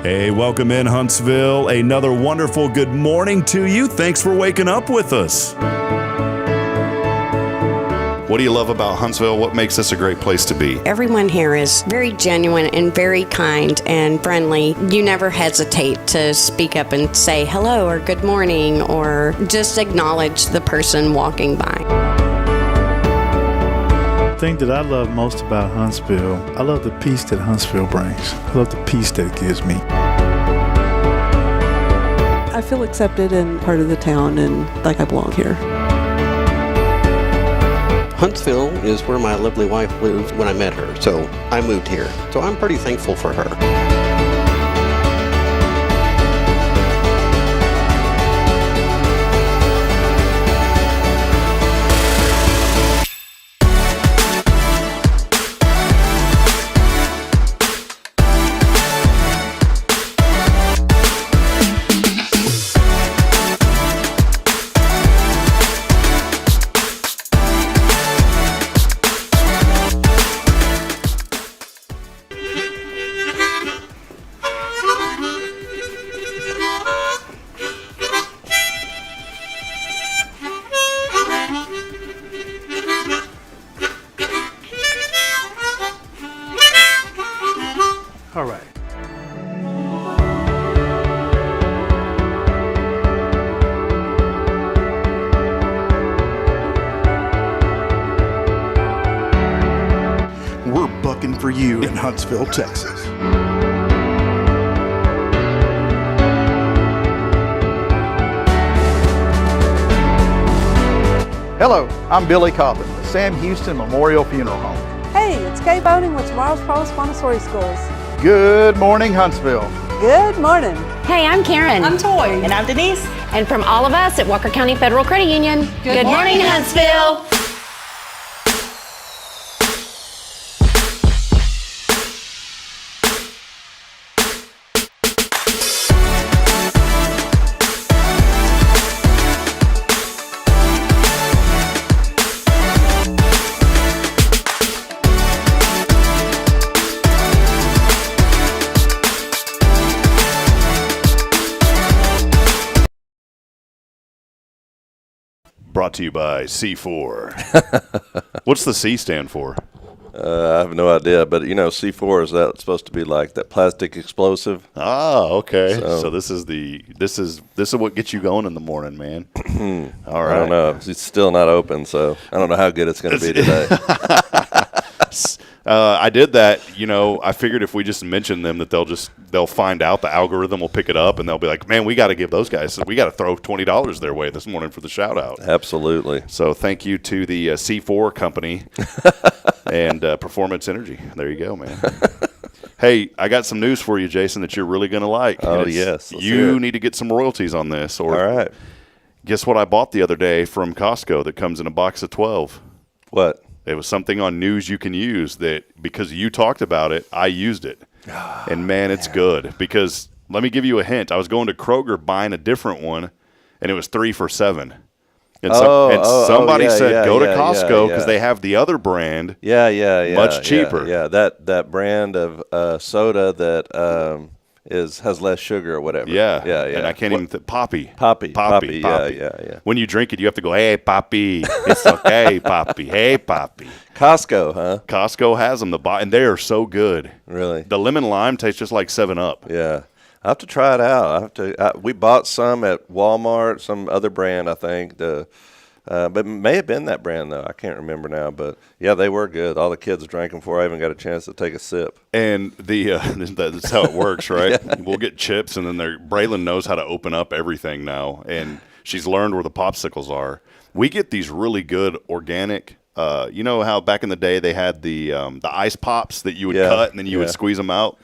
Hey, welcome in Huntsville. Another wonderful good morning to you. Thanks for waking up with us. What do you love about Huntsville? What makes this a great place to be? Everyone here is very genuine and very kind and friendly. You never hesitate to speak up and say hello or good morning or just acknowledge the person walking by. The thing that I love most about Huntsville, I love the peace that Huntsville brings. I love the peace that it gives me. I feel accepted and part of the town and like I belong here. Huntsville is where my lovely wife lived when I met her, so I moved here. So I'm pretty thankful for her. All right. We're bucking for you in Huntsville, Texas. Hello, I'm Billy Coppin, the Sam Houston Memorial Funeral Home. Hey, it's Kay Boning with Tomorrow's Promise Montessori Schools. Good morning, Huntsville. Good morning. Hey, I'm Karen. I'm Toy. And I'm Denise. And from all of us at Walker County Federal Credit Union, good morning, Huntsville. Brought to you by C4. What's the C stand for? I have no idea, but you know, C4 is that supposed to be like that plastic explosive? Ah, okay. So So- this is what gets you going in the morning, man. All right. I don't know. It's still not open, so I don't know how good it's going to be today. I did that. You know, I figured if we just mention them that they'll find out, the algorithm will pick it up, and they'll be like, man, we got to give those guys, we got to throw $20 their way this morning for the shout out. Absolutely. So thank you to the C4 company and Performance Energy. There you go, man. Hey, I got some news for you, Jason, that you're really going to like. Oh, And yes. Let's hear you it. need to get some royalties on this. Or All right. guess what I bought the other day from Costco that comes in a box of 12? What? It was something on News You Can Use that because you talked about it, I used it. And, man, it's good because let me give you a hint. I was going to Kroger buying a different one, and it was 3 for $7. And, somebody said go to Costco because they have the other brand much cheaper. Yeah, that brand of soda that has less sugar or whatever. Yeah. Yeah. And I can't even think. Poppy. Poppy. Yeah. When you drink it, you have to go, hey, Poppy. It's okay, Poppy. Hey, Poppy. Costco, huh? Costco has them, and they are so good. Really? The lemon lime tastes just like 7-Up. Yeah. I have to try it out. We bought some at Walmart, some other brand, I think. But it may have been that brand, though. I can't remember now. But, yeah, they were good. All the kids drank them before I even got a chance to take a sip. And that's how it works, right? Yeah. We'll get chips, and then Braylon knows how to open up everything now, and she's learned where the popsicles are. We get these really good organic. You know how back in the day they had the ice pops that you would cut and then you would squeeze them out?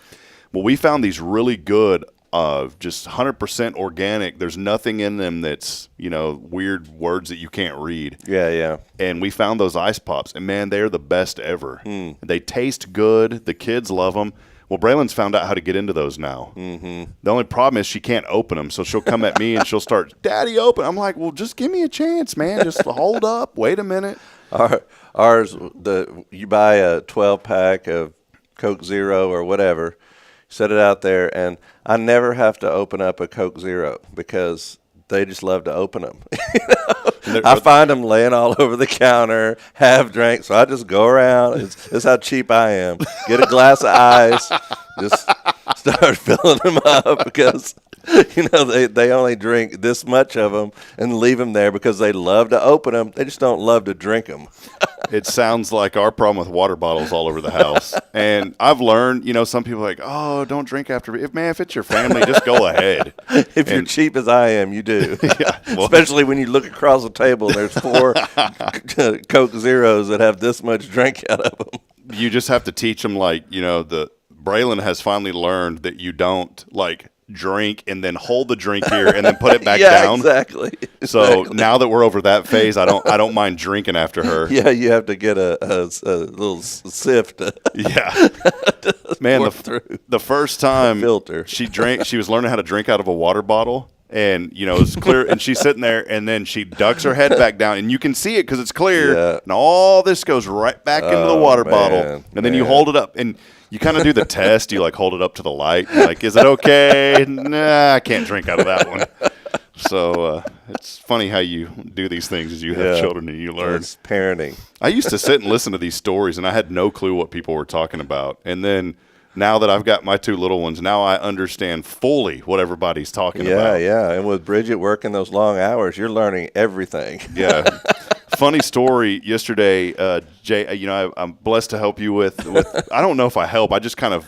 Well, we found these really good, just 100% organic. There's nothing in them that's, weird words that you can't read. Yeah. And we found those ice pops, and, man, they're the best ever. They taste good. The kids love them. Well, Braylon's found out how to get into those now. Mm-hmm. The only problem is she can't open them, so she'll come at me and she'll start, Daddy, open. I'm like, well, just give me a chance, man. Just hold up. Wait a minute. Ours, you buy a 12-pack of Coke Zero or whatever, set it out there, and I never have to open up a Coke Zero because they just love to open them. I find them laying all over the counter, half drank, so I just go around. It's how cheap I am. Get a glass of ice, just start filling them up because they only drink this much of them and leave them there because they love to open them. They just don't love to drink them. It sounds like our problem with water bottles all over the house. And I've learned, some people are like, oh, don't drink after. If it's your family, just go ahead. If you're cheap as I am, you do. Yeah, well, especially when you look across the table and there's 4 Coke Zeros that have this much drink out of them. You just have to teach them, Braylon has finally learned that you don't, drink and then hold the drink here and then put it back down. Exactly. So now that we're over that phase, I don't mind drinking after her. Yeah, you have to get a little sift. Yeah. Man, the first time filter. she was learning how to drink out of a water bottle. And, it's clear. And she's sitting there, and then she ducks her head back down. And you can see it because it's clear. Yeah. And all this goes right back into the water bottle. And then you hold it up. And you kind of do the test. You, hold it up to the light. You're like, is it okay? Nah, I can't drink out of that one. So it's funny how you do these things as you have children and you learn. It's parenting. I used to sit and listen to these stories, and I had no clue what people were talking about. And then now that I've got my 2 little ones, now I understand fully what everybody's talking about. Yeah. And with Bridget working those long hours, you're learning everything. Yeah. Funny story yesterday, Jay, I'm blessed to help you with I don't know if I help. I just kind of,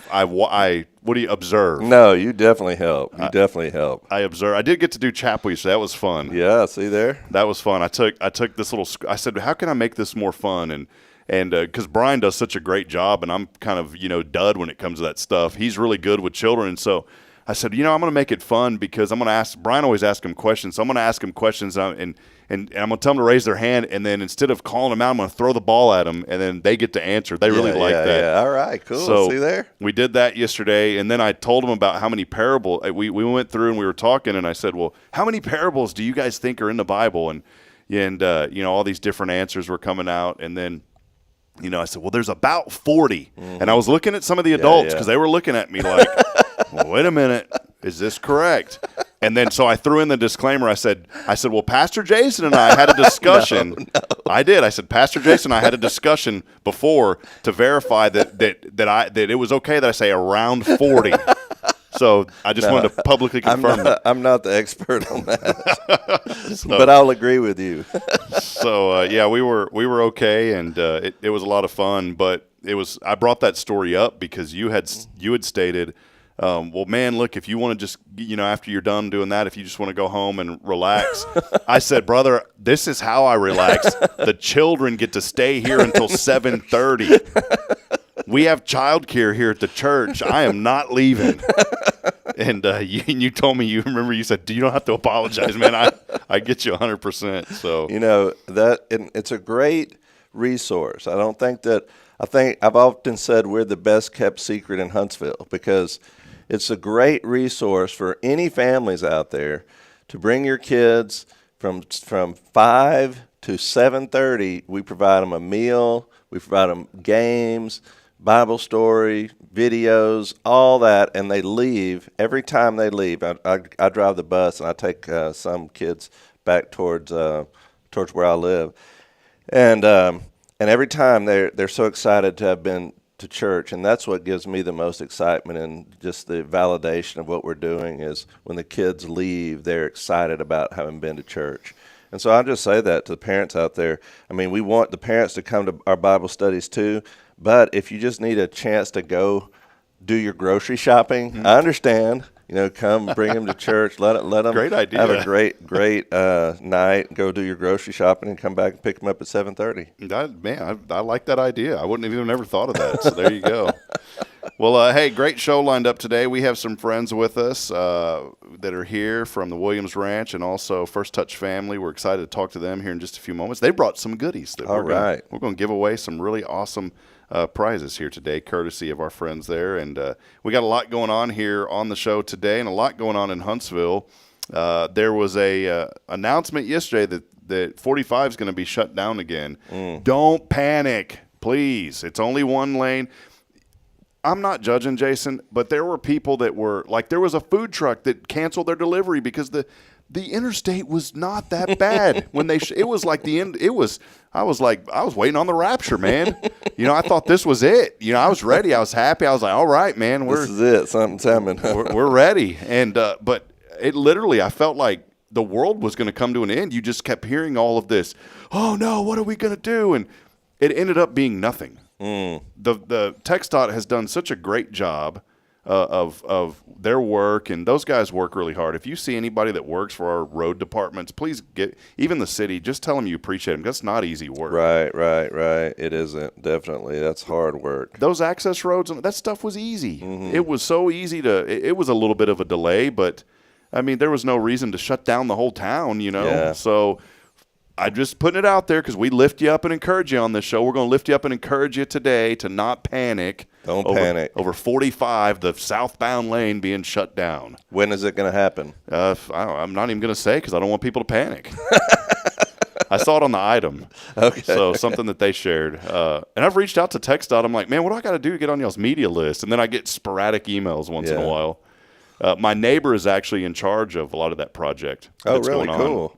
what do you observe? No, you definitely help. Definitely help. I observe. I did get to do chapel, so that was fun. Yeah, see there? That was fun. I took this little, I said, how can I make this more fun? And because Brian does such a great job, and I'm kind of, dud when it comes to that stuff. He's really good with children. And so I said, I'm going to make it fun because I'm going to ask, Brian always asks him questions. So I'm going to ask him questions and I'm going to tell them to raise their hand. And then instead of calling them out, I'm going to throw the ball at them, and then they get to answer. They really like that. Yeah, all right, cool. So see there? We did that yesterday. And then I told them about how many parables. We went through and we were talking, and I said, well, how many parables do you guys think are in the Bible? And all these different answers were coming out. And then I said, well, there's about 40. Mm-hmm. And I was looking at some of the adults because they were looking at me like, well, wait a minute. Is this correct? And then so I threw in the disclaimer. I said, well, Pastor Jason and I had a discussion. No. I did. I said, Pastor Jason and I had a discussion before to verify that it was okay that I say around 40. So I just wanted to publicly confirm that. I'm not the expert on that, but I'll agree with you. So we were okay, and it was a lot of fun. But I brought that story up because you had stated, well, man, look, if you want to just after you're done doing that, if you just want to go home and relax, I said, brother, this is how I relax. The children get to stay here until 7:30. We have childcare here at the church. I am not leaving. And you told me, you said, you don't have to apologize, man. I get you 100%. So it's a great resource. I think I've often said we're the best kept secret in Huntsville because it's a great resource for any families out there to bring your kids from 5 to 7:30. We provide them a meal. We provide them games, Bible story, videos, all that, and they leave. Every time they leave, I drive the bus, and I take some kids back towards where I live, and every time they're so excited to have been to church, and that's what gives me the most excitement and just the validation of what we're doing is when the kids leave, they're excited about having been to church. And so I'll just say that to the parents out there. I mean, we want the parents to come to our Bible studies too, but if you just need a chance to go do your grocery shopping, I understand. Come bring them to church. Let them great idea. Have a great night. Go do your grocery shopping and come back and pick them up at 7:30. Man, I like that idea. I wouldn't have even ever thought of that. So there you go. Well, hey, great show lined up today. We have some friends with us that are here from the Williams Ranch and also First Touch family. We're excited to talk to them here in just a few moments. They brought some goodies that we're going to give away some really awesome prizes here today, courtesy of our friends there. And we got a lot going on here on the show today and a lot going on in Huntsville. There was a announcement yesterday that 45 is going to be shut down again. Don't panic, please. It's only one lane. I'm not judging, Jason, but there were people that were like, there was a food truck that canceled their delivery because the interstate was not that bad when they. It was like the end. It was. I was waiting on the rapture, man. I thought this was it. I was ready. I was happy. I was like, all right, man, this is it. Something's coming. we're ready. And but it literally, I felt like the world was going to come to an end. You just kept hearing all of this. Oh no, what are we going to do? And it ended up being nothing. The TxDOT has done such a great job of their work, and those guys work really hard. If you see anybody that works for our road departments, please even the city, just tell them you appreciate them. That's not easy work. Right. It isn't. Definitely. That's hard work. Those access roads, that stuff was easy. It was so easy it was a little bit of a delay, but I mean, there was no reason to shut down the whole town, Yeah. So I'm just putting it out there because we lift you up and encourage you on this show. We're going to lift you up and encourage you today to not panic. Don't panic. Over 45, the southbound lane being shut down. When is it going to happen? I'm not even going to say because I don't want people to panic. I saw it on the item. Okay. So something that they shared. And I've reached out to TxDOT. I'm like, man, what do I got to do to get on y'all's media list? And then I get sporadic emails once in a while. My neighbor is actually in charge of a lot of that project. Oh, really? Cool.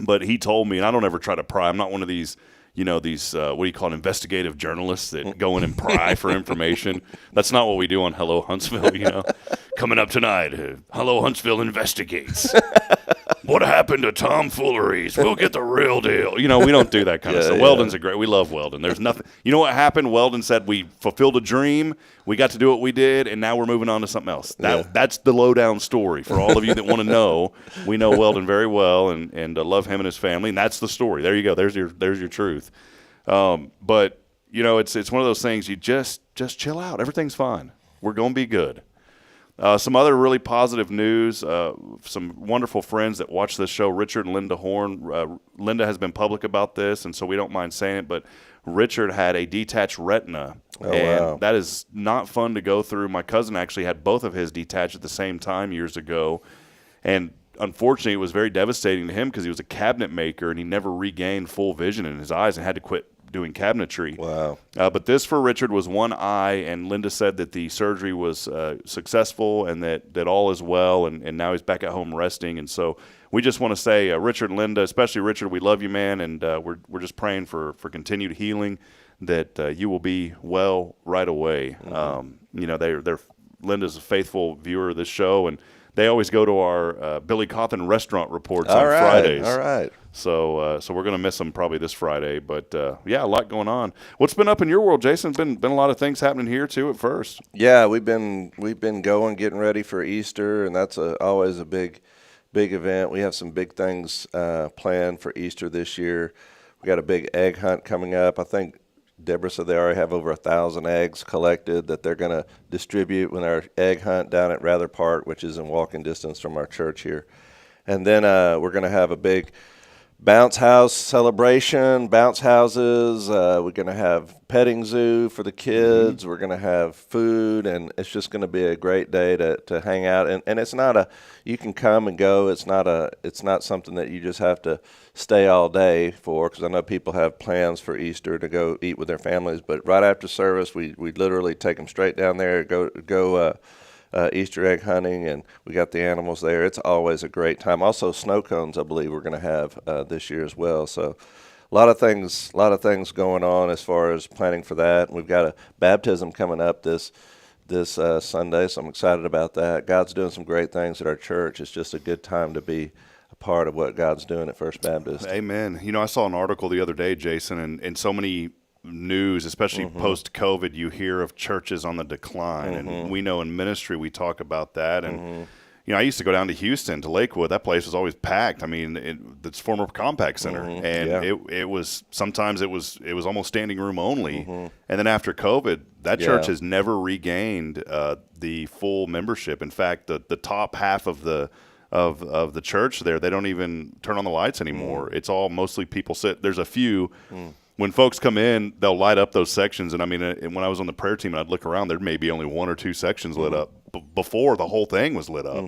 But he told me, and I don't ever try to pry. I'm not one of these, what do you call it, investigative journalists that go in and pry for information. That's not what we do on Hello Huntsville, Coming up tonight, Hello Huntsville investigates. What happened to tomfooleries? We'll get the real deal. We don't do that kind of stuff. Weldon's we love Weldon. There's nothing. You know what happened? Weldon said we fulfilled a dream. We got to do what we did, and now we're moving on to something else. That's the lowdown story for all of you that want to know. We know Weldon very well and love him and his family, and that's the story. There you go. There's your truth. But it's one of those things. You just chill out. Everything's fine. We're going to be good. Some other really positive news, some wonderful friends that watch this show, Richard and Linda Horn. Linda has been public about this, and so we don't mind saying it, but Richard had a detached retina, and that is not fun to go through. My cousin actually had both of his detached at the same time years ago, and unfortunately it was very devastating to him because he was a cabinet maker, and he never regained full vision in his eyes and had to quit doing cabinetry. Wow. But this for Richard was one eye, and Linda said that the surgery was successful and that all is well, and now he's back at home resting. And so we just want to say, Richard and Linda, especially Richard, we love you, man, and we're just praying for continued healing, that you will be well right away. They're Linda's a faithful viewer of this show, and they always go to our Billy Cawthon restaurant reports on Fridays. All right. So we're going to miss them probably this Friday. But, a lot going on. What's been up in your world, Jason? Been a lot of things happening here, too, at first. Yeah, we've been going, getting ready for Easter, and that's always a big event. We have some big things planned for Easter this year. We got a big egg hunt coming up. I think Deborah said they already have over 1,000 eggs collected that they're going to distribute with our egg hunt down at Rather Park, which is in walking distance from our church here. And then we're going to have a big bounce house celebration, bounce houses. We're going to have petting zoo for the kids. We're going to have food, and it's just going to be a great day to hang out. And it's not you can come and go. It's not something that you just have to stay all day for, because I know people have plans for Easter to go eat with their families. But right after service, we literally take them straight down there, go Easter egg hunting, and we got the animals there. It's always a great time. Also, snow cones, I believe, we're going to have this year as well. So a lot of things going on as far as planning for that. And we've got a baptism coming up this Sunday, so I'm excited about that. God's doing some great things at our church. It's just a good time to be a part of what God's doing at First Baptist. Amen. I saw an article the other day, Jason, and so many news, especially post-COVID, you hear of churches on the decline. And we know in ministry we talk about that. And, I used to go down to Houston, to Lakewood. That place was always packed. I mean, it's former Compact Center. And it was sometimes it was almost standing room only. And then after COVID, that church has never regained the full membership. In fact, the top half of the church there, they don't even turn on the lights anymore. It's all mostly people sit. There's a few. When folks come in, they'll light up those sections. And I mean, when I was on the prayer team and I'd look around, there may be only one or two sections lit up. before the whole thing was lit up.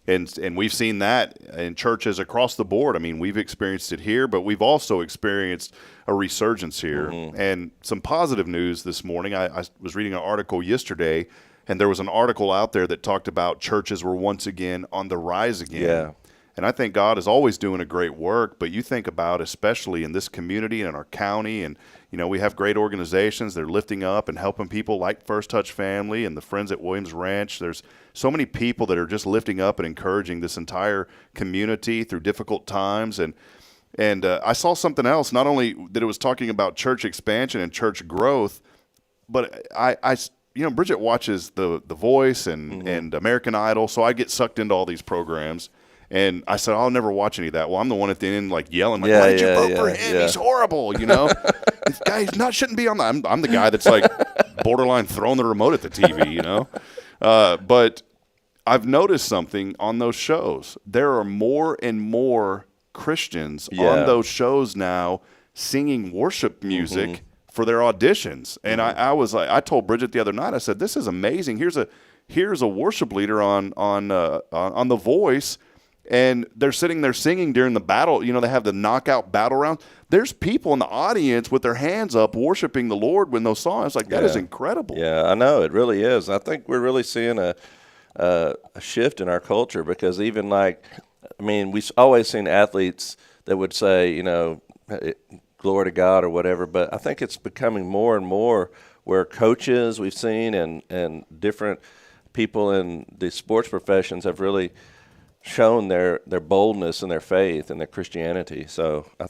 And we've seen that in churches across the board. I mean, we've experienced it here, but we've also experienced a resurgence here. And some positive news this morning. I was reading an article yesterday, and there was an article out there that talked about churches were once again on the rise again. Yeah. And I think God is always doing a great work, but you think about, especially in this community and in our county, and we have great organizations. They're lifting up and helping people like First Touch Family and the Friends at Williams Ranch. There's so many people that are just lifting up and encouraging this entire community through difficult times. And I saw something else. Not only that it was talking about church expansion and church growth, but Bridget watches The Voice and American Idol, so I get sucked into all these programs. And I said, I'll never watch any of that. Well, I'm the one at the end, like, yelling, like, why did you vote for him? He's horrible, This guy shouldn't be on that. I'm the guy that's, like, borderline throwing the remote at the TV, But I've noticed something on those shows. There are more and more Christians on those shows now singing worship music for their auditions. And I was like, I told Bridget the other night, I said, this is amazing. Here's a worship leader on The Voice, and they're sitting there singing during the battle. They have the knockout battle round. There's people in the audience with their hands up worshiping the Lord when those songs. Like, that is incredible. Yeah, I know. It really is. I think we're really seeing a shift in our culture, because even we've always seen athletes that would say, glory to God or whatever, but I think it's becoming more and more where coaches we've seen and different people in the sports professions have really shown their boldness and their faith and their Christianity. So I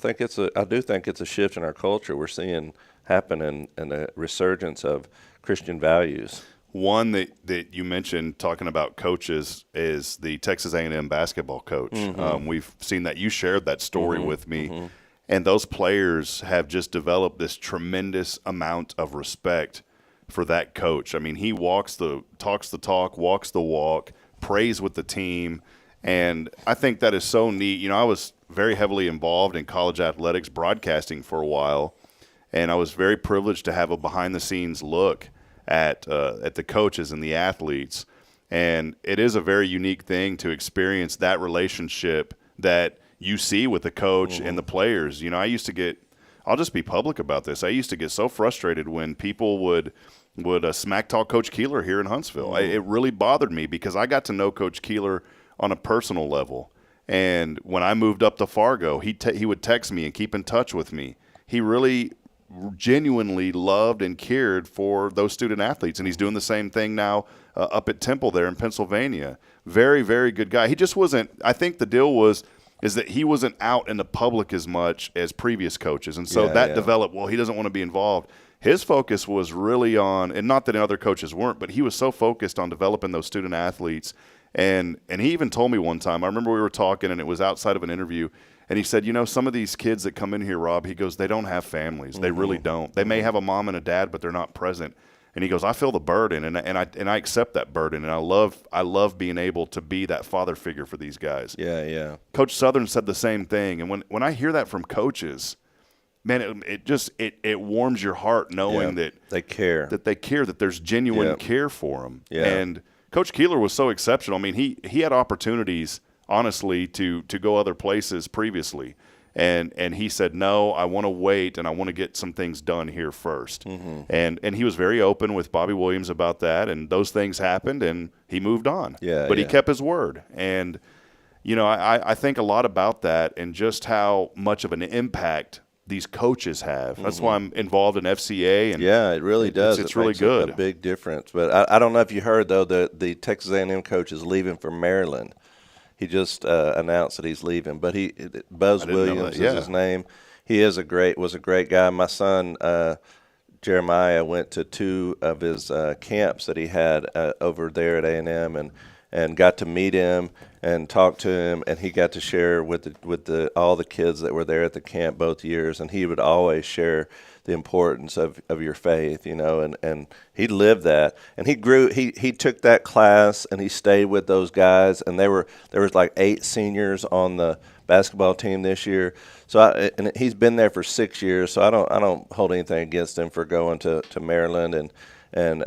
do think it's a shift in our culture we're seeing happen in a resurgence of Christian values. One that you mentioned talking about coaches is the Texas A&M basketball coach. We've seen that. You shared that story with me. And those players have just developed this tremendous amount of respect for that coach. I mean, he talks the talk, walks the walk, prays with the team. And I think that is so neat. I was very heavily involved in college athletics broadcasting for a while, and I was very privileged to have a behind-the-scenes look at the coaches and the athletes. And it is a very unique thing to experience that relationship that you see with the coach and the players. I'll just be public about this. I used to get so frustrated when people would smack talk Coach Keeler here in Huntsville. It really bothered me because I got to know Coach Keeler on a personal level. And when I moved up to Fargo, he would text me and keep in touch with me. He really genuinely loved and cared for those student athletes, and he's doing the same thing now up at Temple there in Pennsylvania. Very, very good guy. He just wasn't – I think the deal is that he wasn't out in the public as much as previous coaches, and so developed, well, he doesn't want to be involved. His focus was really on – and not that other coaches weren't, but he was so focused on developing those student athletes. And he even told me one time, I remember we were talking, and it was outside of an interview, and he said, some of these kids that come in here, Rob, he goes, they don't have families. They really don't. They may have a mom and a dad, but they're not present. And he goes, I feel the burden, and I accept that burden, and I love being able to be that father figure for these guys. Yeah. Coach Southern said the same thing, and when I hear that from coaches, man, it warms your heart knowing that they care, that there's genuine care for them. Yeah. And Coach Keeler was so exceptional. I mean, he had opportunities, honestly, to go other places previously. And he said, no, I want to wait, and I want to get some things done here first. And he was very open with Bobby Williams about that, and those things happened, and he moved on. But he kept his word. And, I think a lot about that and just how much of an impact these coaches have. That's why I'm involved in FCA. And it really does. It's really good. A big difference. But I don't know if you heard, though, the Texas A&M coach is leaving for Maryland. He just announced that he's leaving. But Buzz Williams is his name. He was a great guy. My son Jeremiah went to 2 of his camps that he had over there at A&M, and got to meet him and talk to him, and he got to share with all the kids that were there at the camp both years, and he would always share the importance of your faith, and he lived that, and he took that class, and he stayed with those guys, and there was like 8 seniors on the basketball team this year. So and he's been there for 6 years, so I don't hold anything against him for going to Maryland and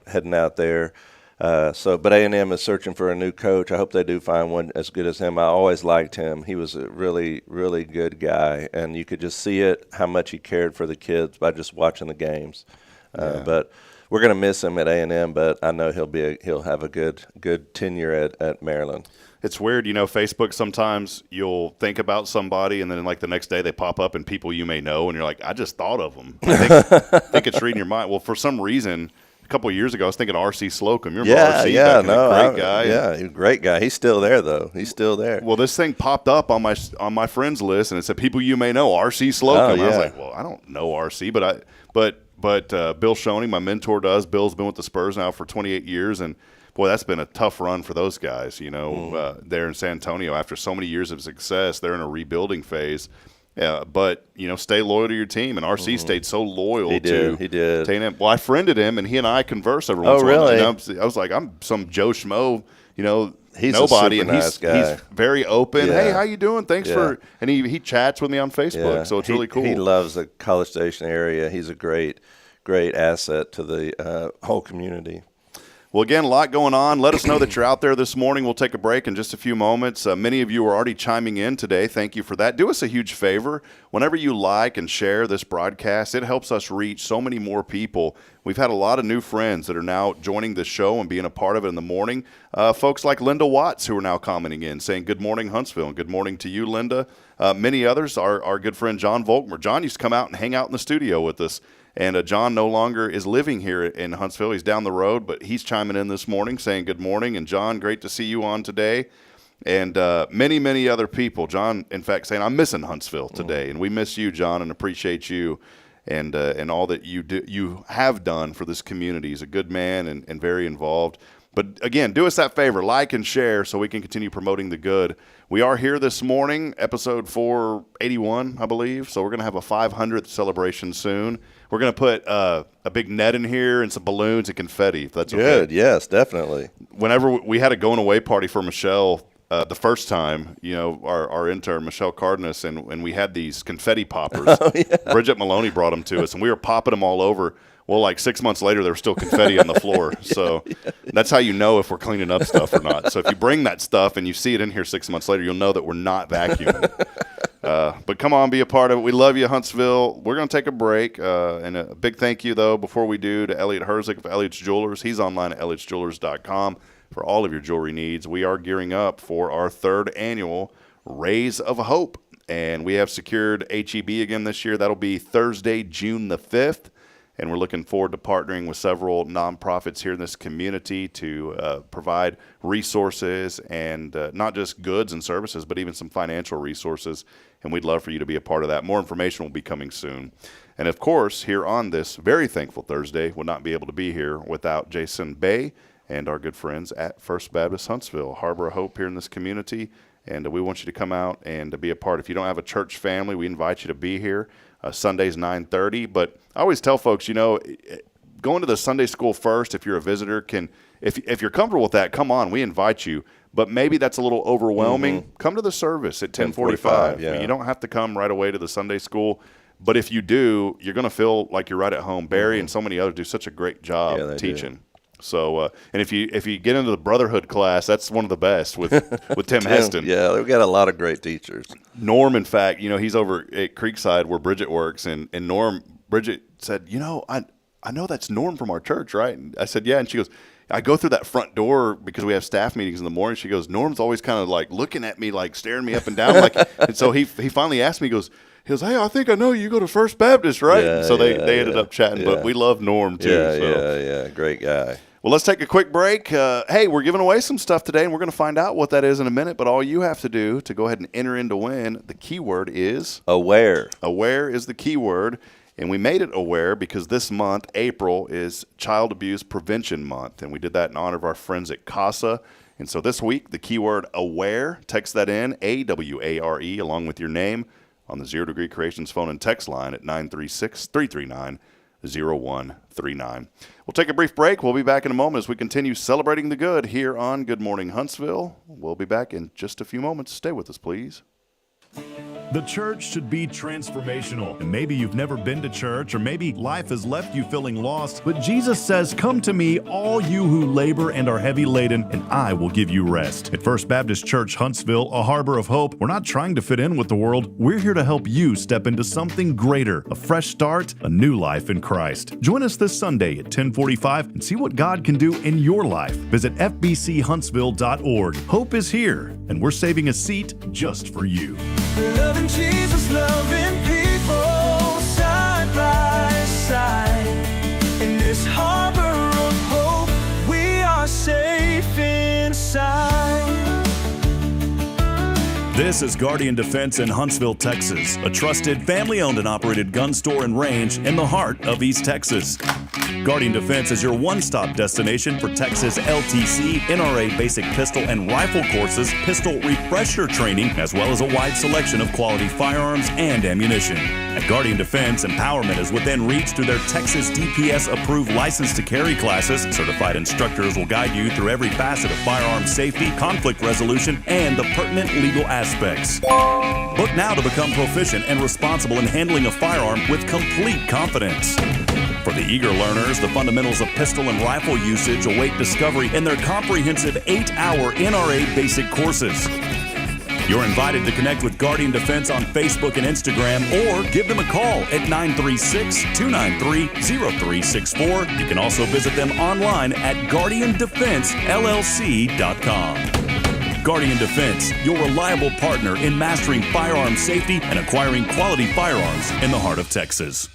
heading out there. But A&M is searching for a new coach. I hope they do find one as good as him. I always liked him. He was a really, really good guy, and you could just see it, how much he cared for the kids by just watching the games. But we're going to miss him at A&M, but I know he'll have a good tenure at Maryland. It's weird, Facebook, sometimes you'll think about somebody and then like the next day they pop up and people you may know and you're like, I just thought of them. I think it's reading your mind. Well, for some reason, a couple of years ago, I was thinking R.C. Slocum. You remember R.C.? Great guy. Yeah, he's a great guy. He's still there, though. He's still there. Well, this thing popped up on my friends list and it said people you may know, R.C. Slocum. I was like, well, I don't know R.C., but Bill Shoney, my mentor, does. Bill's been with the Spurs now for 28 years, and boy, that's been a tough run for those guys, there in San Antonio. After so many years of success, they're in a rebuilding phase. But, stay loyal to your team. And R.C. stayed so loyal He did. A&M. Well, I friended him, and he and I converse every once in a while. Really? I was like, I'm some Joe Schmo, He's nobody. a super nice guy. He's very open. Yeah. Hey, how you doing? Thanks for – and he chats with me on Facebook, so it's really cool. He loves the College Station area. He's a great asset to the whole community. Well, again, a lot going on. Let us know that you're out there this morning. We'll take a break in just a few moments. Many of you are already chiming in today. Thank you for that. Do us a huge favor. Whenever you like and share this broadcast, it helps us reach so many more people. We've had a lot of new friends that are now joining the show and being a part of it in the morning. Folks like Linda Watts, who are now commenting in, saying, good morning, Huntsville, and good morning to you, Linda. Many others, our good friend John Volkmer. John used to come out and hang out in the studio with us. And John no longer is living here in Huntsville. He's down the road, but he's chiming in this morning saying good morning. And, John, great to see you on today. And many, many other people. John, in fact, saying, I'm missing Huntsville today. And we miss you, John, and appreciate you and all that you have done for this community. He's a good man and very involved. But, again, do us that favor. Like and share so we can continue promoting the good. We are here this morning, episode 481, I believe. So we're going to have a 500th celebration soon. We're going to put a big net in here and some balloons and confetti, if that's okay. Good, yes, definitely. Whenever we had a going-away party for Michelle the first time, our intern, Michelle Cardenas, and we had these confetti poppers. Oh, yeah. Bridget Maloney brought them to us, and we were popping them all over. Well, like 6 months later, there was still confetti on the floor. So that's how you know if we're cleaning up stuff or not. So if you bring that stuff and you see it in here 6 months later, you'll know that we're not vacuuming. But come on, be a part of it. We love you, Huntsville. We're going to take a break. And a big thank you, though, before we do, to Elliot Herzig of Elliot's Jewelers. He's online at elliotsjewelers.com for all of your jewelry needs. We are gearing up for our 3rd annual Rays of Hope. And we have secured HEB again this year. That'll be Thursday, June the 5th. And we're looking forward to partnering with several nonprofits here in this community to provide resources and not just goods and services, but even some financial resources. And we'd love for you to be a part of that. More information will be coming soon. And, of course, here on this very thankful Thursday, would not be able to be here without Jason Bay and our good friends at First Baptist Huntsville, Harbor of Hope here in this community. And we want you to come out and be a part. If you don't have a church family, we invite you to be here. Sundays 9:30. But I always tell folks, going to the Sunday school first, if you're a visitor, if you're comfortable with that, come on, we invite you. But maybe that's a little overwhelming. Mm-hmm. Come to the service at 10:45. Yeah. You don't have to come right away to the Sunday school. But if you do, you're going to feel like you're right at home. Barry and so many others do such a great job teaching. So, and if you get into the Brotherhood class, that's one of the best with Tim Heston. Yeah, we've got a lot of great teachers. Norm, in fact, he's over at Creekside where Bridget works, and Bridget said, I know that's Norm from our church, right? And I said, yeah, and she goes, I go through that front door because we have staff meetings in the morning. She goes, Norm's always kind of like looking at me, like staring me up and down, and so he finally asked me, he goes, hey, I think I know you go to First Baptist, right? Yeah, so they ended up chatting, but we love Norm too. Yeah, great guy. Well, let's take a quick break. Hey, we're giving away some stuff today, and we're going to find out what that is in a minute. But all you have to do to go ahead and enter in to win, the keyword is aware. Aware is the keyword, and we made it aware because this month, April, is Child Abuse Prevention Month, and we did that in honor of our friends at CASA. And so this week, the keyword aware, text that in, AWARE, along with your name on the Zero Degree Creations phone and text line at 936-339-0139. We'll take a brief break. We'll be back in a moment as we continue celebrating the good here on Good Morning Huntsville. We'll be back in just a few moments. Stay with us, please. The church should be transformational. And maybe you've never been to church, or maybe life has left you feeling lost, but Jesus says, "Come to me, all you who labor and are heavy laden, and I will give you rest." At First Baptist Church, Huntsville, a harbor of hope, we're not trying to fit in with the world. We're here to help you step into something greater, a fresh start, a new life in Christ. Join us this Sunday at 10:45 and see what God can do in your life. Visit fbchuntsville.org. Hope is here, and we're saving a seat just for you. Loving Jesus, loving people side by side. In this harbor of hope, we are safe inside. This is Guardian Defense in Huntsville, Texas, a trusted family-owned and operated gun store and range in the heart of East Texas. Guardian Defense is your one-stop destination for Texas LTC, NRA basic pistol and rifle courses, pistol refresher training, as well as a wide selection of quality firearms and ammunition. At Guardian Defense, empowerment is within reach through their Texas DPS-approved license to carry classes. Certified instructors will guide you through every facet of firearm safety, conflict resolution, and the pertinent legal aspects. Book now to become proficient and responsible in handling a firearm with complete confidence. For the eager learners, the fundamentals of pistol and rifle usage await discovery in their comprehensive 8-hour NRA basic courses. You're invited to connect with Guardian Defense on Facebook and Instagram, or give them a call at 936-293-0364. You can also visit them online at guardiandefensellc.com. Guardian Defense, your reliable partner in mastering firearm safety and acquiring quality firearms in the heart of Texas.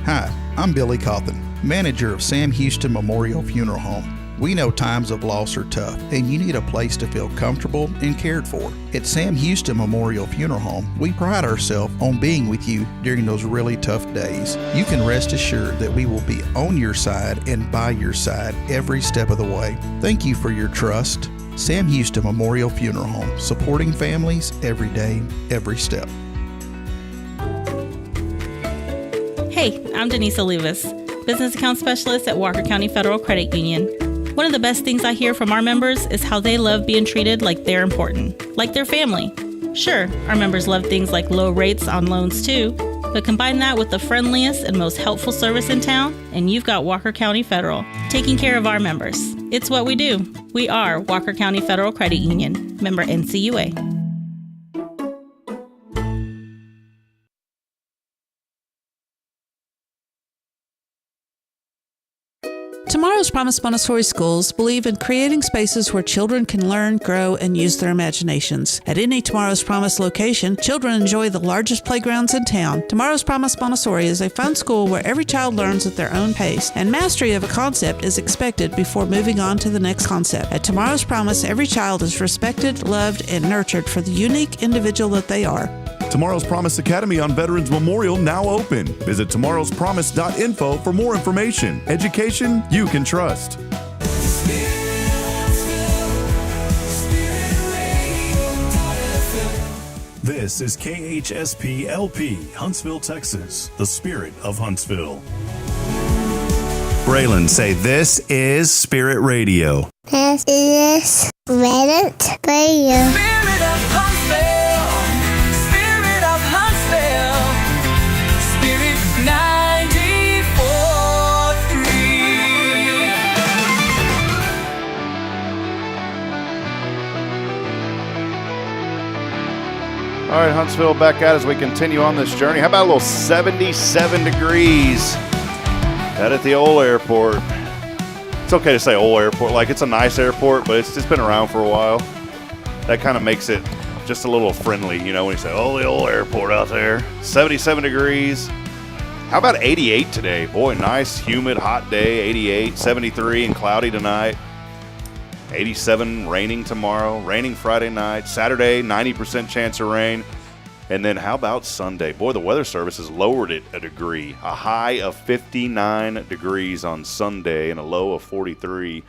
Hi, I'm Billy Cawthon, manager of Sam Houston Memorial Funeral Home. We know times of loss are tough, and you need a place to feel comfortable and cared for. At Sam Houston Memorial Funeral Home, we pride ourselves on being with you during those really tough days. You can rest assured that we will be on your side and by your side every step of the way. Thank you for your trust. Sam Houston Memorial Funeral Home, supporting families every day, every step. Hey, I'm Denise Olivas, Business Account Specialist at Walker County Federal Credit Union. One of the best things I hear from our members is how they love being treated like they're important, like their family. Sure, our members love things like low rates on loans too, but combine that with the friendliest and most helpful service in town, and you've got Walker County Federal, taking care of our members. It's what we do. We are Walker County Federal Credit Union, member NCUA. Tomorrow's Promise Montessori schools believe in creating spaces where children can learn, grow, and use their imaginations. At any Tomorrow's Promise location, children enjoy the largest playgrounds in town. Tomorrow's Promise Montessori is a fun school where every child learns at their own pace, and mastery of a concept is expected before moving on to the next concept. At Tomorrow's Promise, every child is respected, loved, and nurtured for the unique individual that they are. Tomorrow's Promise Academy on Veterans Memorial now open. Visit tomorrowspromise.info for more information. Education you can trust. This is KHSP LP, Huntsville, Texas, the spirit of Huntsville. Braylon, say this is Spirit Radio. This is Spirit Radio. Spirit of Huntsville. Spirit of Huntsville. Spirit 94.3. All right, Huntsville, back at as we continue on this journey. How about a little 77 degrees out at the old airport? It's okay to say old airport, like it's a nice airport, but it's just been around for a while. That kind of makes it just a little friendly, you know, when you say, oh, the old airport out there. 77 degrees. How about 88 today? Boy, nice, humid, hot day, 88, 73 and cloudy tonight. 87 raining tomorrow, raining Friday night, Saturday 90% chance of rain. And then how about Sunday? Boy, the Weather Service has lowered it a degree. A high of 59 degrees on Sunday and a low of 43.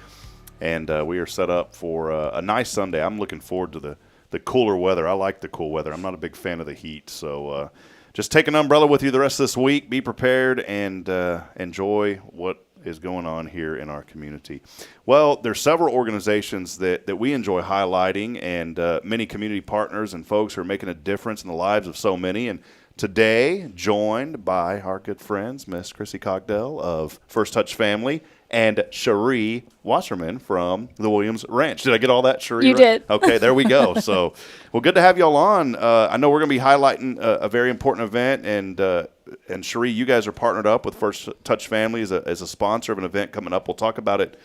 And we are set up for a nice Sunday. I'm looking forward to the cooler weather. I like the cool weather. I'm not a big fan of the heat. So just take an umbrella with you the rest of this week. Be prepared and enjoy what is going on here in our community. Well, there's several organizations that we enjoy highlighting, and many community partners and folks who are making a difference in the lives of so many. And today, joined by our good friends, Miss Chrissy Cogdell of First Touch Family and Cherie Wasserman from the Williams Ranch. Did I get all that, Cherie? You did. Okay, there we go. So, well, good to have y'all on. I know we're going to be highlighting a very important event, and Cherie, you guys are partnered up with First Touch Family as a sponsor of an event coming up. We'll talk about it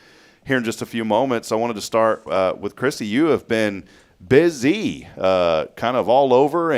here in just a few moments. I wanted to start with Chrissy. You have been busy, kind of all over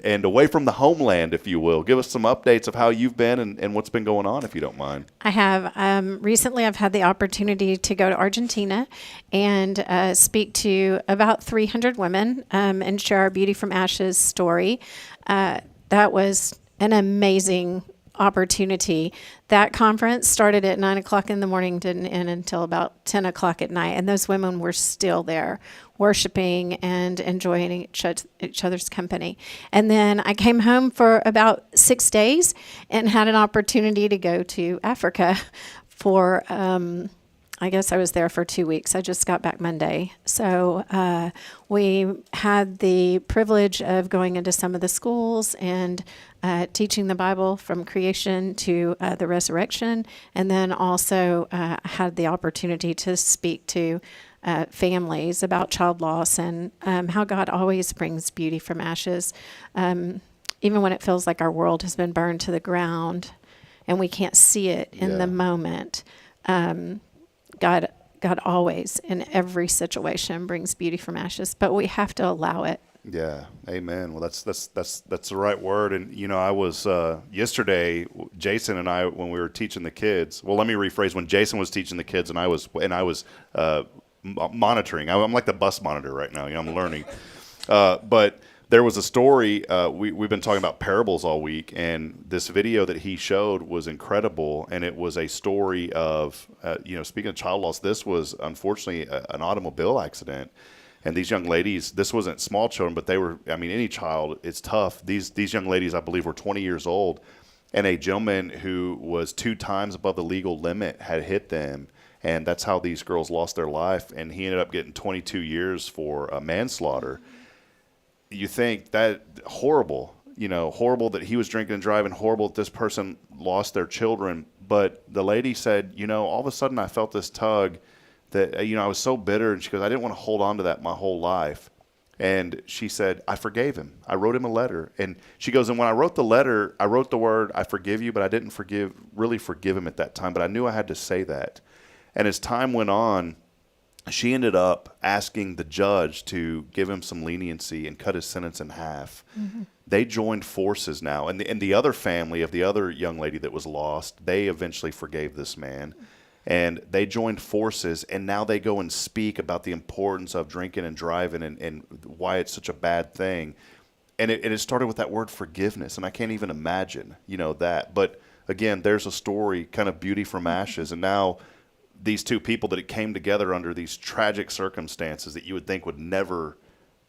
and away from the homeland, if you will. Give us some updates of how you've been and what's been going on, if you don't mind. I have. Recently, I've had the opportunity to go to Argentina and speak to about 300 women and share our Beauty from Ashes story. That was an amazing opportunity. That conference started at 9 o'clock in the morning, didn't end until about 10 o'clock at night. And those women were still there worshiping and enjoying each other's company. And then I came home for about 6 days and had an opportunity to go to Africa for, I guess I was there for 2 weeks. I just got back Monday. So we had the privilege of going into some of the schools and teaching the Bible from creation to the resurrection, and then also had the opportunity to speak to families about child loss and how God always brings beauty from ashes. Even when it feels like our world has been burned to the ground and we can't see it in the moment, God always, in every situation, brings beauty from ashes, but we have to allow it. Yeah, amen. Well, that's the right word. And you know, I was yesterday, Jason and I, when we were teaching the kids. Well, let me rephrase. When Jason was teaching the kids, and I was monitoring. I'm like the bus monitor right now. You know, I'm learning. But there was a story. We've been talking about parables all week, and this video that he showed was incredible. And it was a story of, speaking of child loss, this was unfortunately an automobile accident. And these young ladies, this wasn't small children, but they were, any child, it's tough. These young ladies, I believe, were 20 years old. And a gentleman who was 2 times above the legal limit had hit them. And that's how these girls lost their life. And he ended up getting 22 years for manslaughter. You think that horrible, horrible that he was drinking and driving, horrible that this person lost their children. But the lady said, all of a sudden I felt this tug that, I was so bitter. And she goes, I didn't want to hold on to that my whole life. And she said, I forgave him. I wrote him a letter. And she goes, and when I wrote the letter, I wrote the word, I forgive you, but I didn't really forgive him at that time. But I knew I had to say that. And as time went on, she ended up asking the judge to give him some leniency and cut his sentence in half. Mm-hmm. They joined forces now. And the other family of the other young lady that was lost, they eventually forgave this man. And they joined forces, and now they go and speak about the importance of drinking and driving and why it's such a bad thing. And it started with that word forgiveness, and I can't even imagine, that. But, again, there's a story, kind of beauty from ashes, and now these two people that came together under these tragic circumstances that you would think would never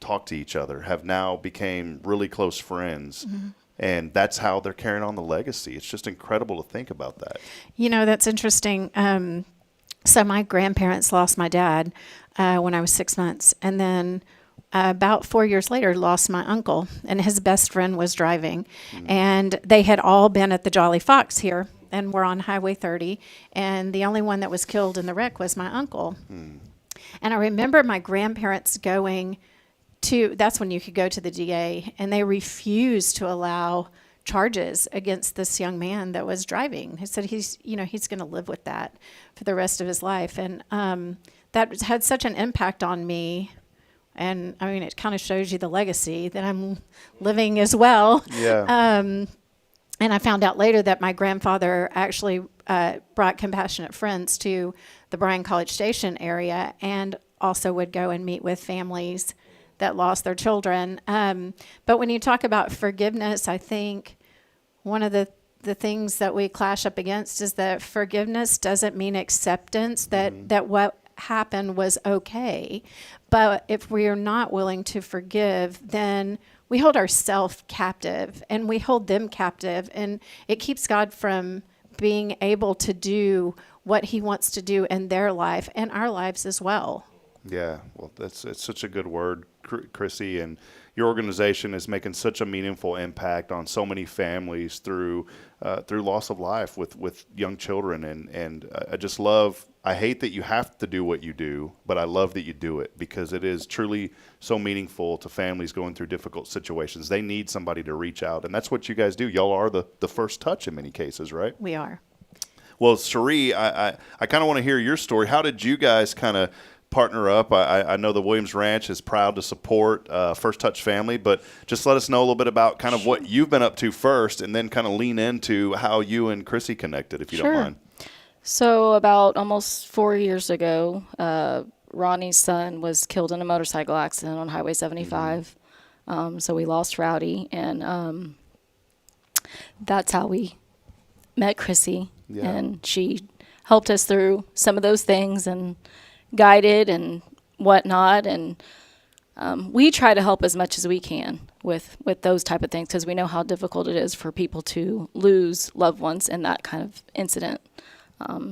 talk to each other have now became really close friends. Mm-hmm. And that's how they're carrying on the legacy. It's just incredible to think about that. That's interesting. So my grandparents lost my dad when I was 6 months. And then about 4 years later, lost my uncle. And his best friend was driving. Mm-hmm. And they had all been at the Jolly Fox here. And we're on Highway 30. And the only one that was killed in the wreck was my uncle. Mm. And I remember my grandparents going that's when you could go to the DA, and they refused to allow charges against this young man that was driving. He said he's going to live with that for the rest of his life. And that had such an impact on me. And it kind of shows you the legacy that I'm living as well. Yeah. And I found out later that my grandfather actually brought Compassionate Friends to the Bryan College Station area and also would go and meet with families that lost their children. But when you talk about forgiveness, I think one of the things that we clash up against is that forgiveness doesn't mean acceptance, that what happened was okay. But if we are not willing to forgive, then we hold ourselves captive and we hold them captive, and it keeps God from being able to do what he wants to do in their life and our lives as well. Yeah, well, it's such a good word, Chrissy, and your organization is making such a meaningful impact on so many families through loss of life with young children, and I just love. I hate that you have to do what you do, but I love that you do it because it is truly so meaningful to families going through difficult situations. They need somebody to reach out, and that's what you guys do. Y'all are the first touch in many cases, right? We are. Well, Cherie, I kind of want to hear your story. How did you guys kind of partner up? I know the Williams Ranch is proud to support First Touch Family, but just let us know a little bit about kind of what you've been up to first, and then kind of lean into how you and Chrissy connected, if you don't mind. So about almost 4 years ago, Ronnie's son was killed in a motorcycle accident on Highway 75. So we lost Rowdy, and that's how we met Chrissy. Yeah. And she helped us through some of those things and guided and whatnot. And we try to help as much as we can with those type of things because we know how difficult it is for people to lose loved ones in that kind of incident.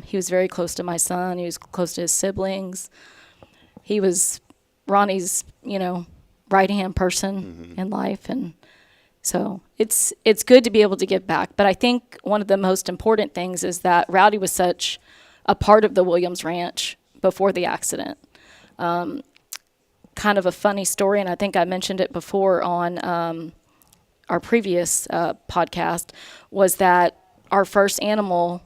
He was very close to my son. He was close to his siblings. He was Ronnie's, right-hand person in life. And so it's good to be able to give back. But I think one of the most important things is that Rowdy was such a part of the Williams Ranch before the accident. Kind of a funny story, and I think I mentioned it before on our previous podcast, was that our first animal,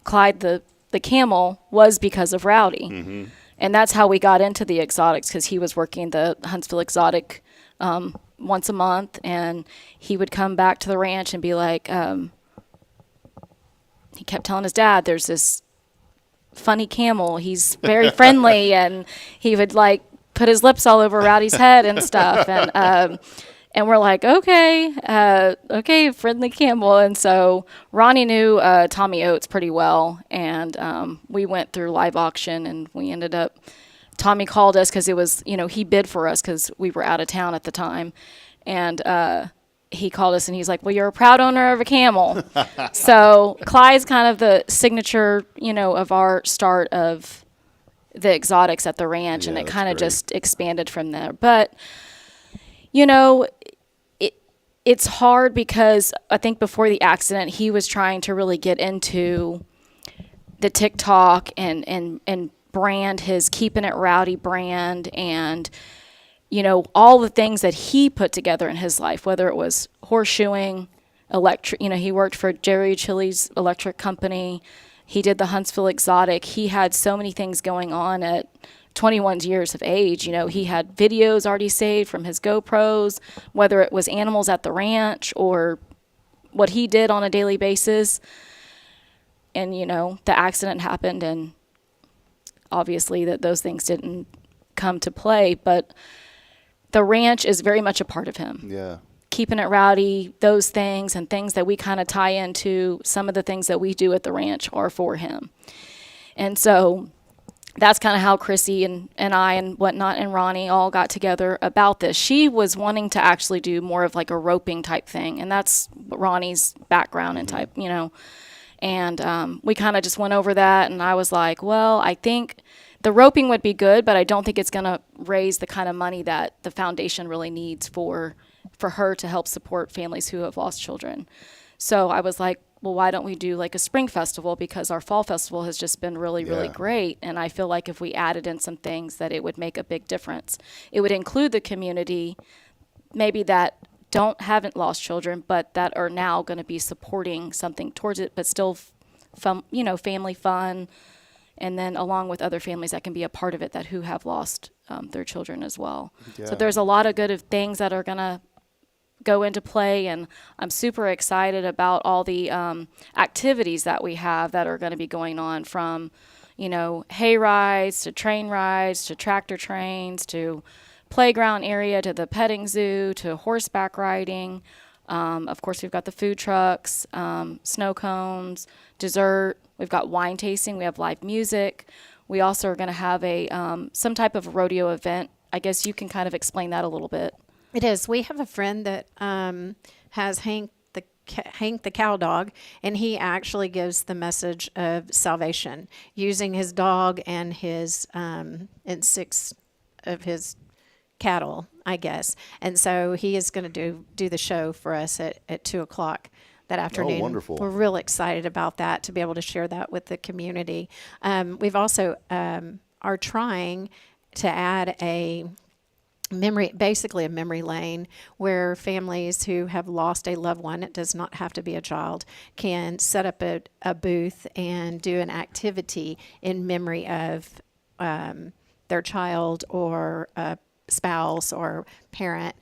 Clyde the camel, was because of Rowdy. And that's how we got into the exotics, because he was working the Huntsville exotic once a month, and he would come back to the ranch and be like, he kept telling his dad, there's this funny camel, he's very friendly, and he would like put his lips all over Rowdy's head and stuff, and we're like, okay, friendly camel. And so Ronnie knew Tommy Oates pretty well, and we went through live auction, and we ended up, Tommy called us because it was, he bid for us because we were out of town at the time, and he called us and he's like, well, you're a proud owner of a camel. So Clyde's kind of the signature, of our start of the exotics at the ranch, and it kind of just expanded from there. But it's hard because I think before the accident, he was trying to really get into the TikTok and brand his Keeping It Rowdy brand, and, all the things that he put together in his life, whether it was horseshoeing, electric, he worked for Jerry Chili's electric company. He did the Huntsville exotic. He had so many things going on at 21 years of age. He had videos already saved from his GoPros, whether it was animals at the ranch or what he did on a daily basis. And, the accident happened, and obviously that those things didn't come to play, but the ranch is very much a part of him. Yeah. Keeping It Rowdy, those things and things that we kind of tie into some of the things that we do at the ranch are for him. And so that's kind of how Chrissy and I and whatnot and Ronnie all got together about this. She was wanting to actually do more of like a roping type thing, and that's Ronnie's background and type, And we kind of just went over that, and I was like, well, I think the roping would be good, but I don't think it's going to raise the kind of money that the foundation really needs for her to help support families who have lost children. So I was like, well, why don't we do like a spring festival, because our fall festival has just been really, really great. And I feel like if we added in some things that it would make a big difference. It would include the community, maybe that haven't lost children, but that are now going to be supporting something towards it, but still family fun. And then along with other families that can be a part of it who have lost their children as well. Yeah. So there's a lot of good things that are going to go into play, and I'm super excited about all the activities that we have that are going to be going on, from hay rides to train rides to tractor trains to playground area to the petting zoo to horseback riding. Of course, we've got the food trucks, snow cones, dessert. We've got wine tasting. We have live music. We also are going to have some type of rodeo event. I guess you can kind of explain that a little bit. It is. We have a friend that has Hank Hank the cow dog, and he actually gives the message of salvation using his dog and his and 6 of his cattle, I guess. And so he is going to do the show for us at 2:00 that afternoon. Oh, wonderful. We're real excited about that, to be able to share that with the community. We've also are trying to add basically a memory lane where families who have lost a loved one, it does not have to be a child, can set up a booth and do an activity in memory of their child or a spouse or parent,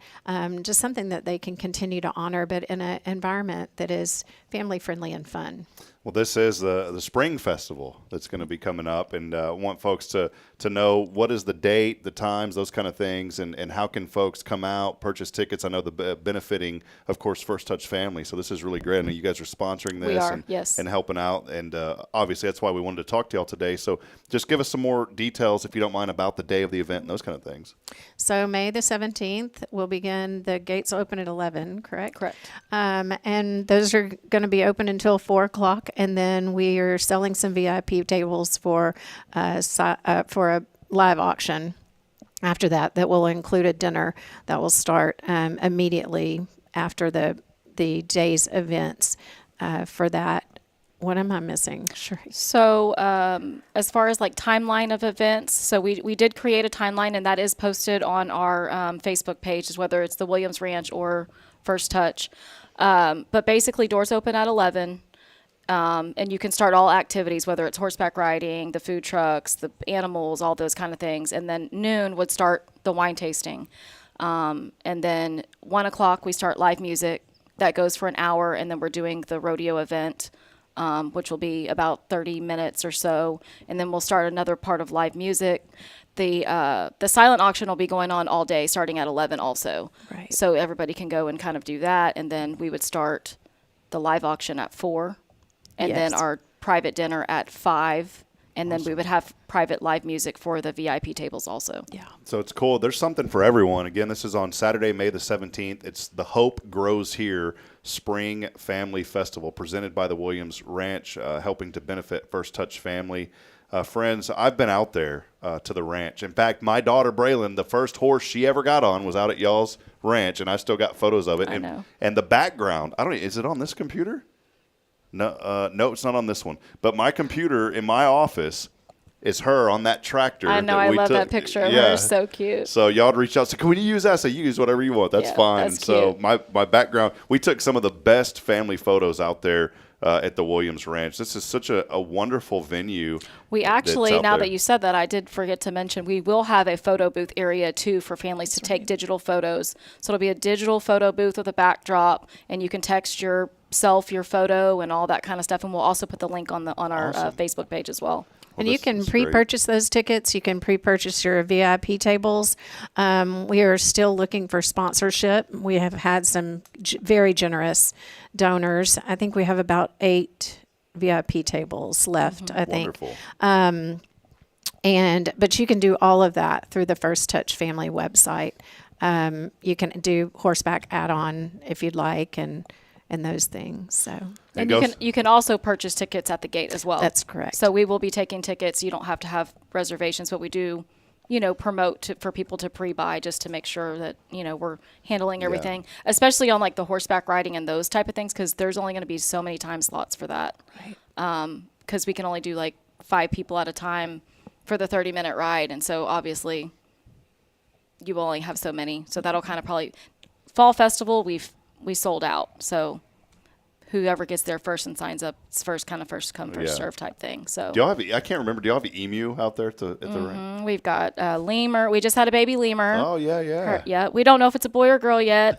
just something that they can continue to honor, but in an environment that is family friendly and fun. Well, this is the spring festival that's going to be coming up, and I want folks to know what is the date, the times, those kind of things, and how can folks come out, purchase tickets. I know the benefiting, of course, First Touch Family, so this is really great. I know you guys are sponsoring this We are, yes. and helping out, and obviously that's why we wanted to talk to y'all today. So just give us some more details, if you don't mind, about the day of the event and those kind of things. So May the 17th will begin. The gates open at 11, correct? Correct. And those are going to be open until 4:00. And then we are selling some VIP tables for a live auction after that will include a dinner that will start immediately after the day's events for that. What am I missing? Sure. So as far as like timeline of events, so we did create a timeline, and that is posted on our Facebook page, whether it's the Williams Ranch or First Touch. But basically doors open at 11. And you can start all activities, whether it's horseback riding, the food trucks, the animals, all those kind of things. And then noon would start the wine tasting. And then 1:00 we start live music. That goes for an hour, and then we're doing the rodeo event, which will be about 30 minutes or so. And then we'll start another part of live music. The silent auction will be going on all day, starting at 11 also. Right. So everybody can go and kind of do that. And then we would start the live auction at 4. And Yes. then our private dinner at 5, and then we would have private live music for the VIP tables also. Yeah. So it's cool. There's something for everyone. Again, this is on Saturday, May the 17th. It's the Hope Grows Here Spring Family Festival, presented by the Williams Ranch, helping to benefit First Touch Family. Friends, I've been out there to the ranch. In fact, my daughter, Braylon, the first horse she ever got on was out at y'all's ranch, and I still got photos of it. I know. And the background, is it on this computer? No, it's not on this one. But my computer in my office is her on that tractor. I know. I love that picture of her. So cute. So y'all reached out. So can we use that? So you use whatever you want. That's fine. That's so cute. my background, we took some of the best family photos out there at the Williams Ranch. This is such a wonderful venue. We actually, now that you said that, I did forget to mention, we will have a photo booth area too for families to take digital photos. So it'll be a digital photo booth with a backdrop, and you can text yourself your photo and all that kind of stuff. And we'll also put the link on our Facebook page as well. And you can pre-purchase those tickets. You can pre-purchase your VIP tables. We are still looking for sponsorship. We have had some very generous donors. I think we have about 8 VIP tables left, I think. Wonderful. But you can do all of that through the First Touch Family website. You can do horseback add-on if you'd like, and those things. So. And you can also purchase tickets at the gate as well. That's correct. So we will be taking tickets. You don't have to have reservations, but we do, promote for people to pre-buy just to make sure that, we're handling everything, especially on like the horseback riding and those type of things, because there's only going to be so many time slots for that. Right. Because we can only do like 5 people at a time for the 30-minute ride. And so obviously you will only have so many. So that'll kind of probably, Fall Festival, we sold out. So whoever gets there first and signs up, it's first come, first serve type thing. So Do y'all have? I can't remember. Do y'all have an emu out there at the ranch? We've got a lemur. We just had a baby lemur. Oh yeah. We don't know if it's a boy or girl yet.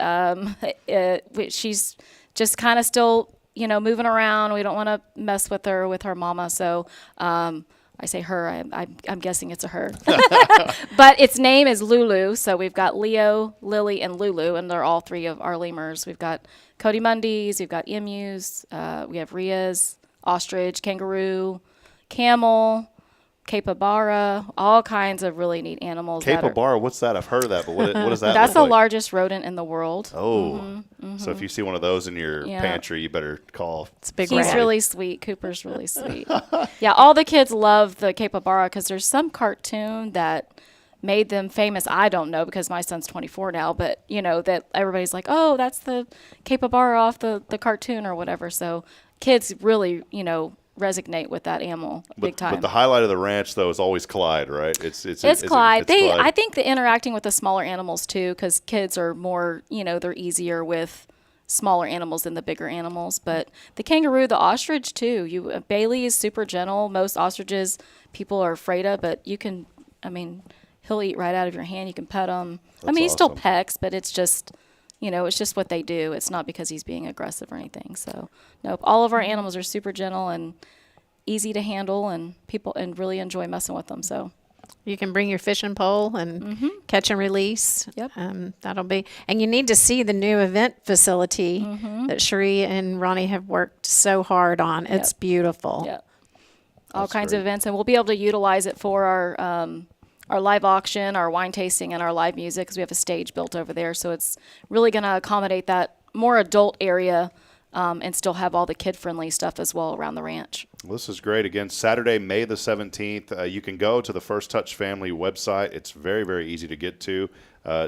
She's just kind of still, moving around. We don't want to mess with her mama. So I say her. I'm guessing it's a her. But its name is Lulu. So we've got Leo, Lily, and Lulu, and they're all 3 of our lemurs. We've got Cody Mundies. We've got emus. We have Rias, ostrich, kangaroo, camel. capybara, all kinds of really neat animals. Capybara, what's that? I've heard of that, but what does that That's look the like? largest rodent in the world. Oh, so if you see one of those in your Yeah. pantry, you better call. It's a big He's rat. really sweet. Cooper's really sweet. Yeah, all the kids love the capybara because there's some cartoon that made them famous. I don't know because my son's 24 now, but that everybody's like, oh, that's the capybara off the cartoon or whatever. So kids really, resonate with that animal big time. But the highlight of the ranch, though, is always Clyde, right? It's Clyde. It's Clyde. I think the interacting with the smaller animals too, because kids are more, they're easier with smaller animals than the bigger animals. But the kangaroo, the ostrich too. Bailey is super gentle. Most ostriches people are afraid of, but he'll eat right out of your hand. You can pet him. That's he still awesome. pecks, but it's just, it's just what they do. It's not because he's being aggressive or anything. So, nope. All of our animals are super gentle and easy to handle, and people really enjoy messing with them. So, You can bring your fishing pole and catch and release. Yep. That'll be, and you need to see the new event facility that Cherie and Ronnie have worked so hard on. It's beautiful. Yeah. All kinds of events, and we'll be able to utilize it for our live auction, our wine tasting, and our live music because we have a stage built over there. So it's really going to accommodate that more adult area and still have all the kid-friendly stuff as well around the ranch. Well, this is great. Again, Saturday, May the 17th. You can go to the First Touch Family website. It's very, very easy to get to,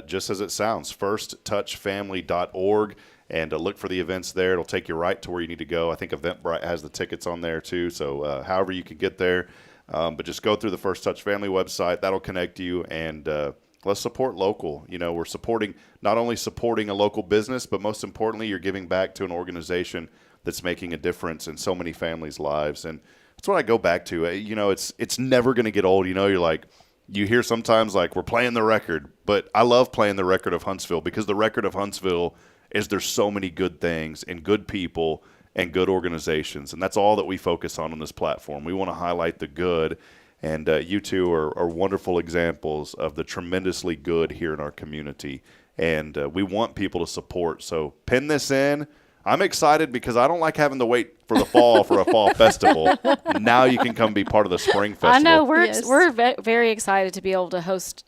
just as it sounds, firsttouchfamily.org. And look for the events there. It'll take you right to where you need to go. I think Eventbrite has the tickets on there, too. So however you can get there. But just go through the First Touch Family website. That'll connect you, and let's support local. We're not only supporting a local business, but most importantly, you're giving back to an organization that's making a difference in so many families' lives. And that's what I go back to. It's never going to get old. You're like, you hear sometimes like we're playing the record, but I love playing the record of Huntsville because the record of Huntsville is there's so many good things and good people and good organizations, and that's all that we focus on this platform. We want to highlight the good, and you two are wonderful examples of the tremendously good here in our community, and we want people to support. So pin this in. I'm excited because I don't like having to wait for the fall for a fall festival. Now you can come be part of the spring festival. I know we're very excited to be able to host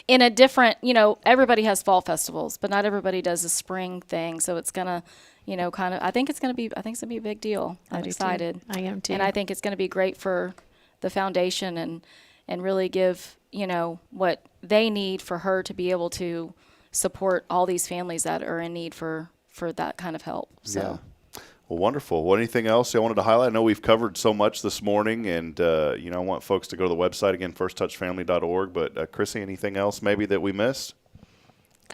in a different. Everybody has fall festivals, but not everybody does a spring thing. So it's gonna, kind of. I think it's gonna be a big deal. I'm excited. I am too. And I think it's gonna be great for the foundation and really give what they need for her to be able to support all these families that are in need for that kind of help. So. Yeah. Well, wonderful. Well, anything else I wanted to highlight? I know we've covered so much this morning, and, I want folks to go to the website, again, firsttouchfamily.org. But, Chrissy, anything else maybe that we missed?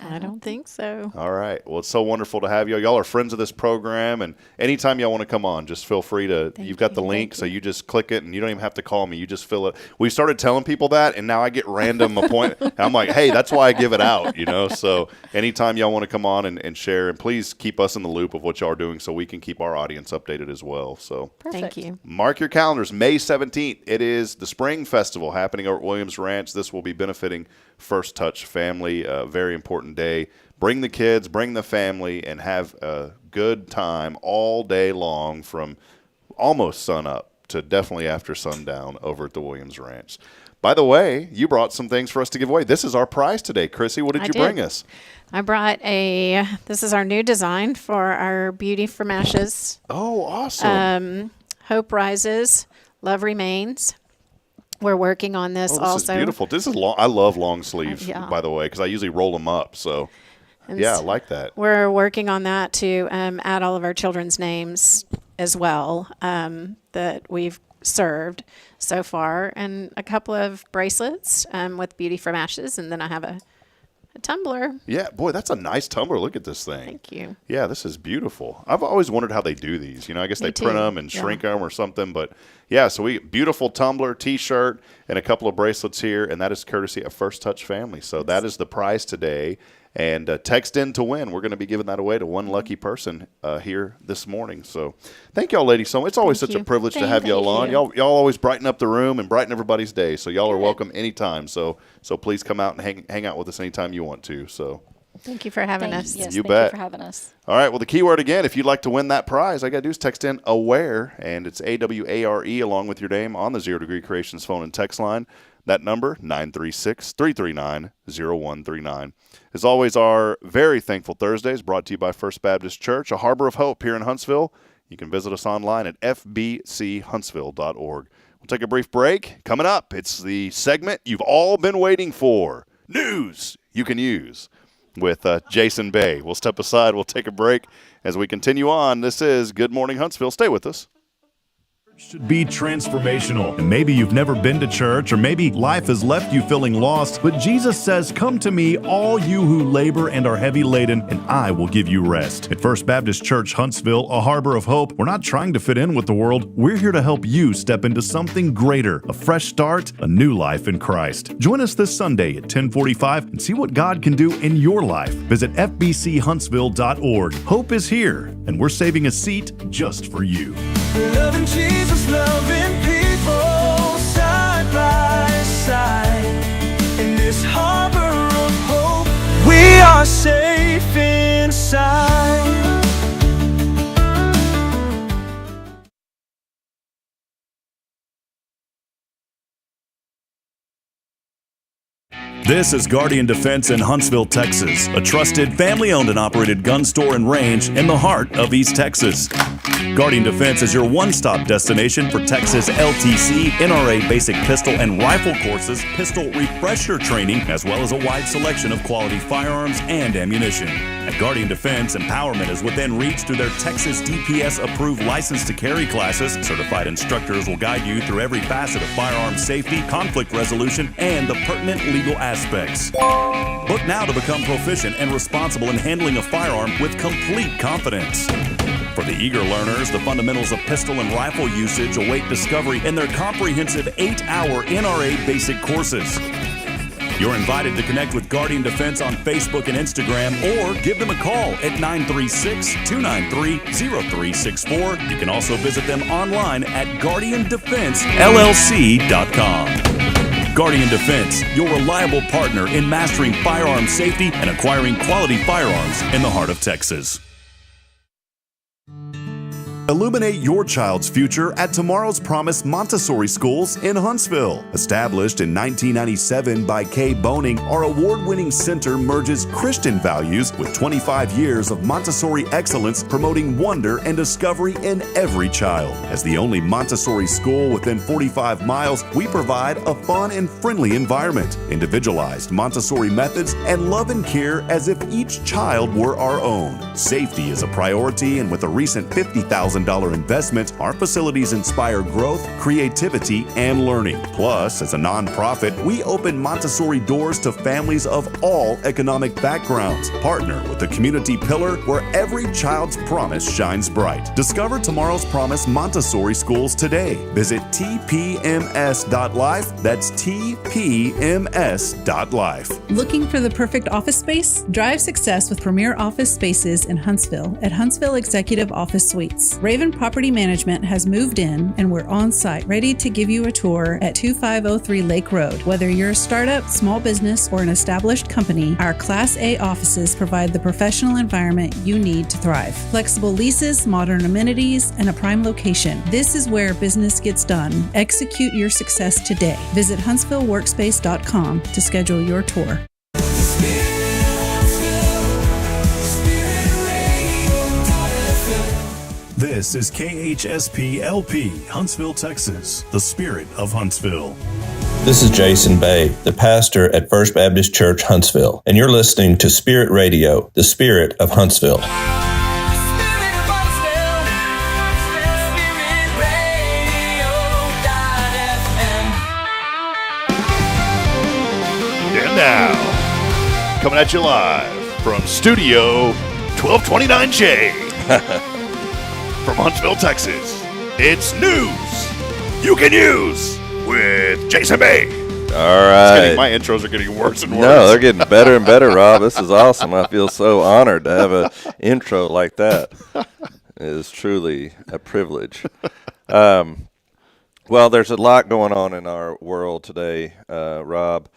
I don't think so. All right. Well, it's so wonderful to have you. Y'all are friends of this program, and anytime y'all want to come on, just feel free to. You've got the link, so you just click it, and you don't even have to call me. You just fill it. We started telling people that, and now I get random appointments. I'm like, hey, that's why I give it out, So anytime y'all want to come on and share, and please keep us in the loop of what y'all are doing so we can keep our audience updated as well. So Thank you. Mark your calendars. May 17th. It is the Spring Festival happening over at Williams Ranch. This will be benefiting First Touch Family, a very important day. Bring the kids, bring the family, and have a good time all day long from almost sun up to definitely after sundown over at the Williams Ranch. By the way, you brought some things for us to give away. This is our prize today. Chrissy, what did you bring us? I brought this is our new design for our Beauty from Ashes. Oh, awesome. Hope Rises, Love Remains. We're working on this also. This is beautiful. This is long. I love long sleeves, by the way, because I usually roll them up. So, I like that. We're working on that to add all of our children's names as well that we've served so far, and a couple of bracelets with Beauty from Ashes, and then I have a tumbler. Yeah, boy, that's a nice tumbler. Look at this thing. Thank you. Yeah, this is beautiful. I've always wondered how they do these. I guess they print them and shrink them or something. But, so we beautiful tumbler, T-shirt, and a couple of bracelets here, and that is courtesy of First Touch Family. So that is the prize today. And text in to win. We're going to be giving that away to one lucky person here this morning. So thank y'all, ladies, so much. It's always such a privilege to have y'all on. Y'all always brighten up the room and brighten everybody's day. So y'all are welcome anytime. So please come out and hang out with us anytime you want to. So Thank you for having us. Yes, You thank bet. you for having us. All right. Well, the keyword again, if you'd like to win that prize, all you got to do is text in AWARE, and it's AWARE along with your name on the 0 Degree Creations phone and text line. That number, 936-339-0139. As always, our very thankful Thursdays brought to you by First Baptist Church, a harbor of hope here in Huntsville. You can visit us online at fbchuntsville.org. We'll take a brief break. Coming up, it's the segment you've all been waiting for, News You Can Use, with Jason Bay. We'll step aside. We'll take a break as we continue on. This is Good Morning Huntsville. Stay with us. Should be transformational. And maybe you've never been to church, or maybe life has left you feeling lost, but Jesus says, "Come to me, all you who labor and are heavy laden, and I will give you rest." At First Baptist Church, Huntsville, a harbor of hope, we're not trying to fit in with the world. We're here to help you step into something greater, a fresh start, a new life in Christ. Join us this Sunday at 10:45 and see what God can do in your life. Visit fbchuntsville.org. Hope is here, and we're saving a seat just for you. Loving Jesus, loving people side by side. In this harbor of hope, we are safe inside. This is Guardian Defense in Huntsville, Texas, a trusted family-owned and operated gun store and range in the heart of East Texas. Guardian Defense is your one-stop destination for Texas LTC, NRA basic pistol and rifle courses, pistol refresher training, as well as a wide selection of quality firearms and ammunition. At Guardian Defense, empowerment is within reach through their Texas DPS-approved license to carry classes. Certified instructors will guide you through every facet of firearm safety, conflict resolution, and the pertinent legal aspects. Book now to become proficient and responsible in handling a firearm with complete confidence. For the eager learners, the fundamentals of pistol and rifle usage await discovery in their comprehensive 8-hour NRA basic courses. You're invited to connect with Guardian Defense on Facebook and Instagram, or give them a call at 936-293-0364. You can also visit them online at guardiandefensellc.com. Guardian Defense, your reliable partner in mastering firearm safety and acquiring quality firearms in the heart of Texas. Illuminate your child's future at Tomorrow's Promise Montessori Schools in Huntsville. Established in 1997 by Kay Boning, our award-winning center merges Christian values with 25 years of Montessori excellence, promoting wonder and discovery in every child. As the only Montessori school within 45 miles, we provide a fun and friendly environment, individualized Montessori methods, and love and care as if each child were our own. Safety is a priority, and with a recent $50,000 investment, our facilities inspire growth, creativity, and learning. Plus, as a nonprofit, we open Montessori doors to families of all economic backgrounds. Partner with the community pillar where every child's promise shines bright. Discover Tomorrow's Promise Montessori Schools today. Visit tpms.life. That's tpms.life. Looking for the perfect office space? Drive success with premier office spaces in Huntsville at Huntsville Executive Office Suites. Raven Property Management has moved in, and we're on site ready to give you a tour at 2503 Lake Road. Whether you're a startup, small business, or an established company, our Class A offices provide the professional environment you need to thrive. Flexible leases, modern amenities, and a prime location. This is where business gets done. Execute your success today. Visit HuntsvilleWorkspace.com to schedule your tour. This is KHSP LP, Huntsville, Texas, the spirit of Huntsville. This is Jason Bay, the pastor at First Baptist Church, Huntsville, and you're listening to Spirit Radio, the spirit of Huntsville. And now, coming at you live from Studio 1229J. From Huntsville, Texas, it's News You Can Use with Jason Bay. All right. My intros are getting worse and worse. No, they're getting better and better, Rob. This is awesome. I feel so honored to have an intro like that. It is truly a privilege. Well, there's a lot going on in our world today, Rob,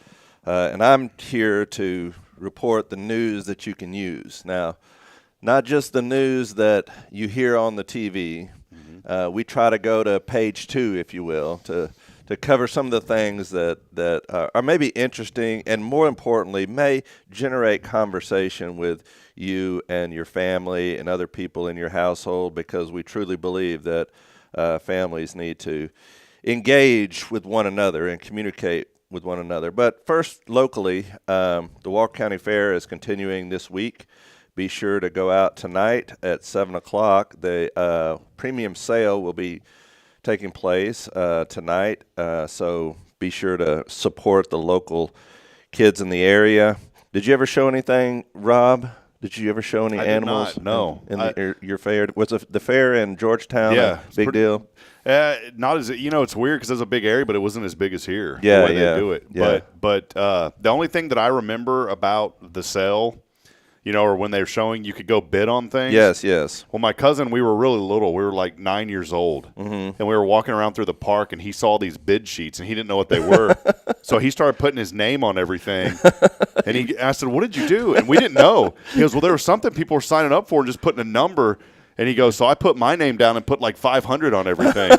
and I'm here to report the news that you can use. Now, not just the news that you hear on the TV. We try to go to page 2, if you will, to cover some of the things that are maybe interesting and, more importantly, may generate conversation with you and your family and other people in your household, because we truly believe that families need to engage with one another and communicate with one another. But first, locally, the Walker County Fair is continuing this week. Be sure to go out tonight at 7 o'clock. The premium sale will be taking place tonight, so be sure to support the local kids in the area. Did you ever show anything, Rob? Did you ever show any animals? Did not, no. In your fair? Was the fair in Georgetown a big deal? Not as it's weird because it's a big area, but it wasn't as big as here. Yeah, the way they do it. Yeah. But the only thing that I remember about the sale, or when they were showing, you could go bid on things. Yes. Well, my cousin, we were really little. We were like 9 years old. And we were walking around through the park, and he saw these bid sheets, and he didn't know what they were. So he started putting his name on everything. And I said, what did you do? And we didn't know. He goes, well, there was something people were signing up for and just putting a number. And he goes, so I put my name down and put like 500 on everything.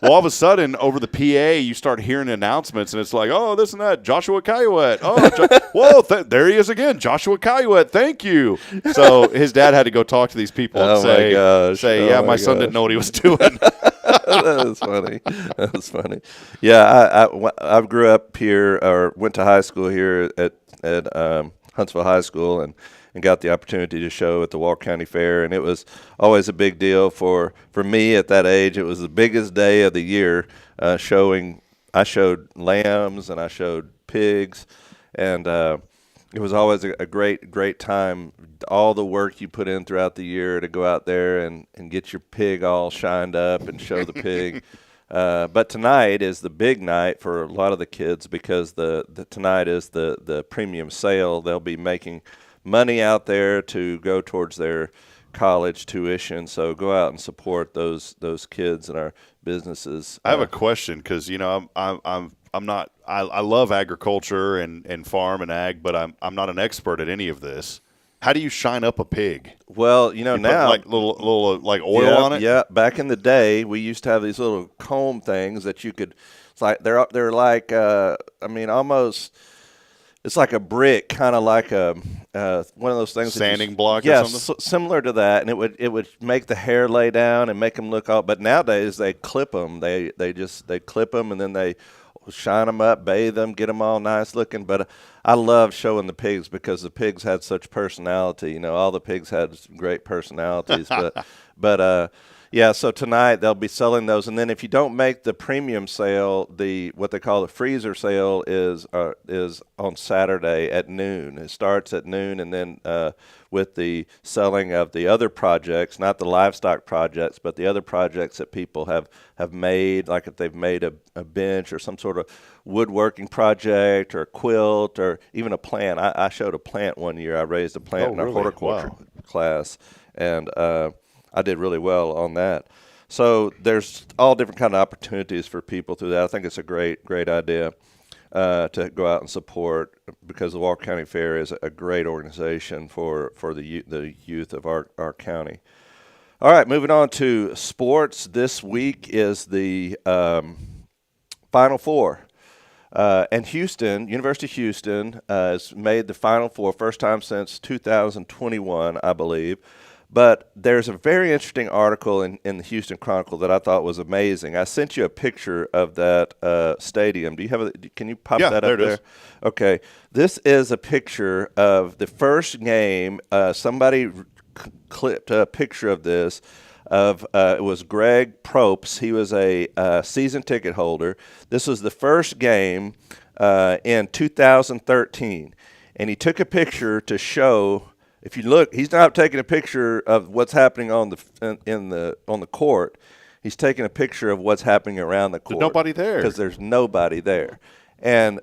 Well, all of a sudden, over the PA, you start hearing announcements, and it's like, oh, this and that, Joshua Caillouette. Oh, there he is again, Joshua Caillouette, thank you. So his dad had to go talk to these people and my son didn't know what he was doing. That is funny. That's funny. Yeah, I grew up here, or went to high school here at Huntsville High School, and got the opportunity to show at the Walker County Fair, and it was always a big deal for me at that age. It was the biggest day of the year. I showed lambs and I showed pigs, and it was always a great time. All the work you put in throughout the year to go out there and get your pig all shined up and show the pig. But tonight is the big night for a lot of the kids, because tonight is the premium sale. They'll be making money out there to go towards their college tuition. So go out and support those kids and our businesses. I have a question, because I'm not. I love agriculture and farm and ag, but I'm not an expert at any of this. How do you shine up a pig? Well, now put like little like oil on it. Yeah, back in the day, we used to have these little comb things that you could. It's like they're like almost. It's like a brick, kind of like one of those things. Sanding block. Yeah, or something? Similar to that, and it would make the hair lay down and make them look all. But nowadays they clip them. They clip them, and then they shine them up, bathe them, get them all nice looking. But I love showing the pigs, because the pigs had such personality. All the pigs had great personalities. but yeah, so tonight they'll be selling those, and then if you don't make the premium sale, what they call the freezer sale is on Saturday at noon. It starts at noon, and then with the selling of the other projects, not the livestock projects, but the other projects that people have made, like if they've made a bench or some sort of woodworking project or a quilt or even a plant. I showed a plant one year. I raised a plant in our horticulture class, and I did really well on that. So there's all different kind of opportunities for people through that. I think it's a great idea to go out and support, because the Walker County Fair is a great organization for the youth of our county. All right, moving on to sports. This week is the Final Four. And University of Houston has made the Final Four, first time since 2021, I believe. But there's a very interesting article in the Houston Chronicle that I thought was amazing. I sent you a picture of that stadium. Do you have can you pop that up there? There it is. Okay. This is a picture of the first game. Somebody clipped a picture of this. It was Greg Propes. He was a season ticket holder. This was the first game in 2013. And he took a picture to show. If you look, he's not taking a picture of what's happening on the court. He's taking a picture of what's happening around the court. There's nobody there. Because there's nobody there. And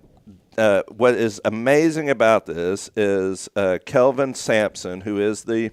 what is amazing about this is Kelvin Sampson, who is the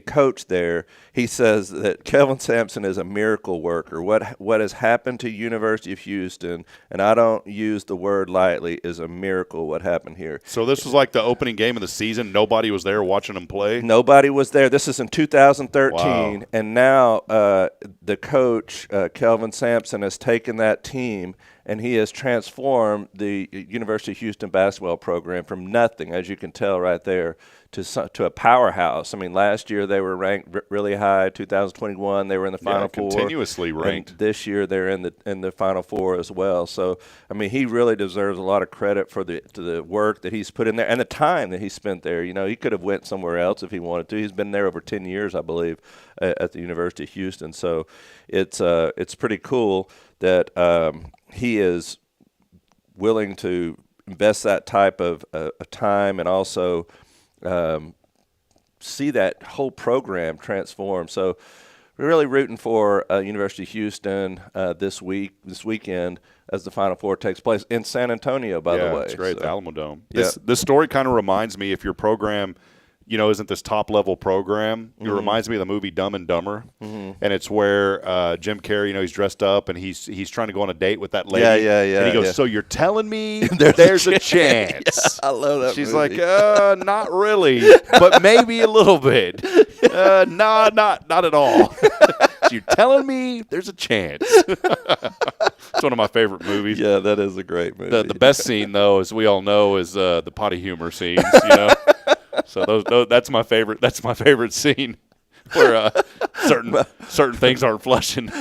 coach there, he says that Kelvin Sampson is a miracle worker. What has happened to University of Houston, and I don't use the word lightly, is a miracle what happened here. So this was like the opening game of the season. Nobody was there watching him play? Nobody was there. This is in 2013, Wow. and now the coach, Kelvin Sampson, has taken that team, and he has transformed the University of Houston basketball program from nothing, as you can tell right there, to a powerhouse. I mean, last year they were ranked really high. 2021 they were in the Final Four. Continuously ranked. And this year they're in the Final Four as well. So, I mean, he really deserves a lot of credit for the work that he's put in there and the time that he spent there. You know, he could have went somewhere else if he wanted to. He's been there over 10 years, I believe, at the University of Houston. So, it's pretty cool that he is willing to invest that type of time and also see that whole program transform. So we're really rooting for University of Houston this weekend as the Final Four takes place in San Antonio, by the way. Yeah, it's great, so, the Alamo Dome. Yeah. This story kind of reminds me, if your program, you know, isn't this top-level program, it reminds me of the movie Dumb and Dumber, and it's where Jim Carrey, you know, he's dressed up and he's trying to go on a date with that lady. Yeah. And he goes, yeah. "So you're telling me there's a chance?" Yeah, I love that She's movie. like, "Not really, but maybe a little bit. Not at all." So you're telling me there's a chance. It's one of my favorite movies. Yeah, that is a great movie. The best scene, though, as we all know, is the potty humor scenes. You know, so those that's my favorite. That's my favorite scene where certain things aren't flushing.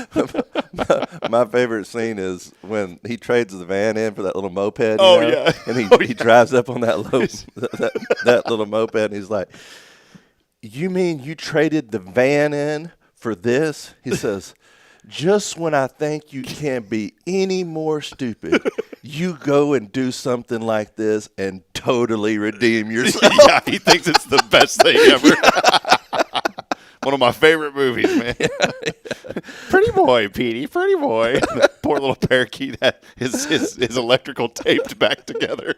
My favorite scene is when he trades the van in for that little moped. Oh, you know? yeah. And he drives up on that that little moped, and he's like, "You mean you traded the van in for this?" He says, "Just when I think you can't be any more stupid, you go and do something like this and totally redeem yourself." Yeah, he thinks it's the best thing ever. One of my favorite movies, man. Pretty boy, Petey, pretty boy. That poor little parakeet had his electrical taped back together.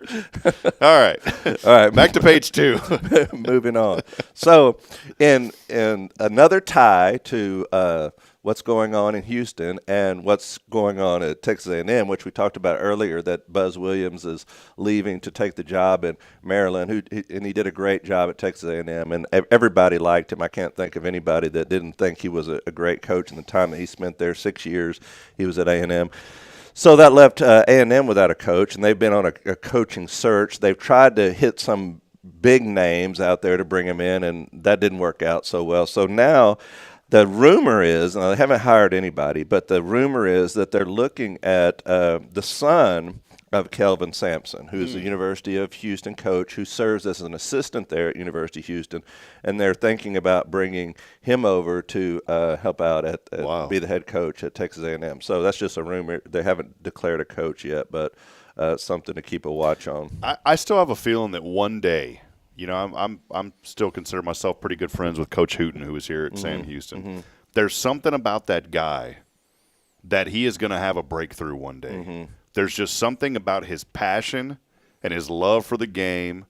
All right. Back to page 2. Moving on. So, in another tie to what's going on in Houston and what's going on at Texas A&M, which we talked about earlier, that Buzz Williams is leaving to take the job in Maryland, and he did a great job at Texas A&M, and everybody liked him. I can't think of anybody that didn't think he was a great coach in the time that he spent there. 6 years he was at A&M. So that left A&M without a coach, and they've been on a coaching search. They've tried to hit some big names out there to bring him in, and that didn't work out so well. So now the rumor is, and they haven't hired anybody, but the rumor is that they're looking at the son of Kelvin Sampson, who's a University of Houston coach who serves as an assistant there at University of Houston, and they're thinking about bringing him over to help out be the head coach at Texas A&M. So that's just a rumor. They haven't declared a coach yet, but something to keep a watch on. I still have a feeling that one day, you know, I'm still consider myself pretty good friends with Coach Hooten, who was here at Sam Houston. Mm-hmm. There's something about that guy that he is going to have a breakthrough one day. Mm-hmm. There's just something about his passion and his love for the game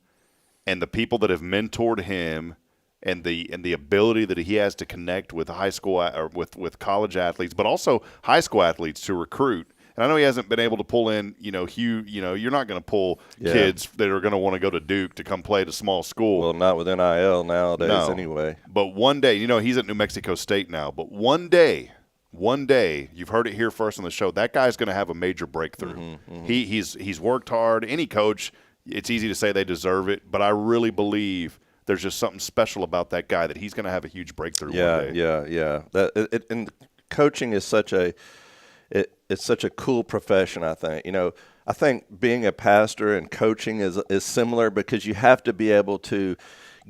and the people that have mentored him and the ability that he has to connect with high school or with college athletes, but also high school athletes to recruit. And I know he hasn't been able to pull in, you know, you're not going to pull kids that are going to want to go to Duke to come play at a small school. Well, not with NIL nowadays anyway. But one day, you know, he's at New Mexico State now, but one day, you've heard it here first on the show, that guy's going to have a major breakthrough. He's worked hard. Any coach, it's easy to say they deserve it, but I really believe there's just something special about that guy that he's going to have a huge breakthrough one day. Yeah. And coaching is it's such a cool profession, I think. You know, I think being a pastor and coaching is similar because you have to be able to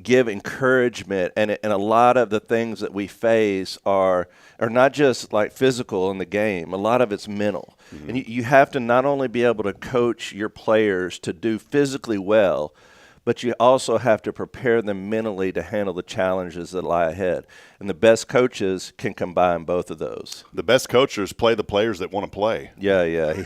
give encouragement, and a lot of the things that we face are not just like physical in the game. A lot of it's mental. Mm-hmm. And you have to not only be able to coach your players to do physically well, but you also have to prepare them mentally to handle the challenges that lie ahead. And the best coaches can combine both of those. The best coaches play the players that want to play. Yeah.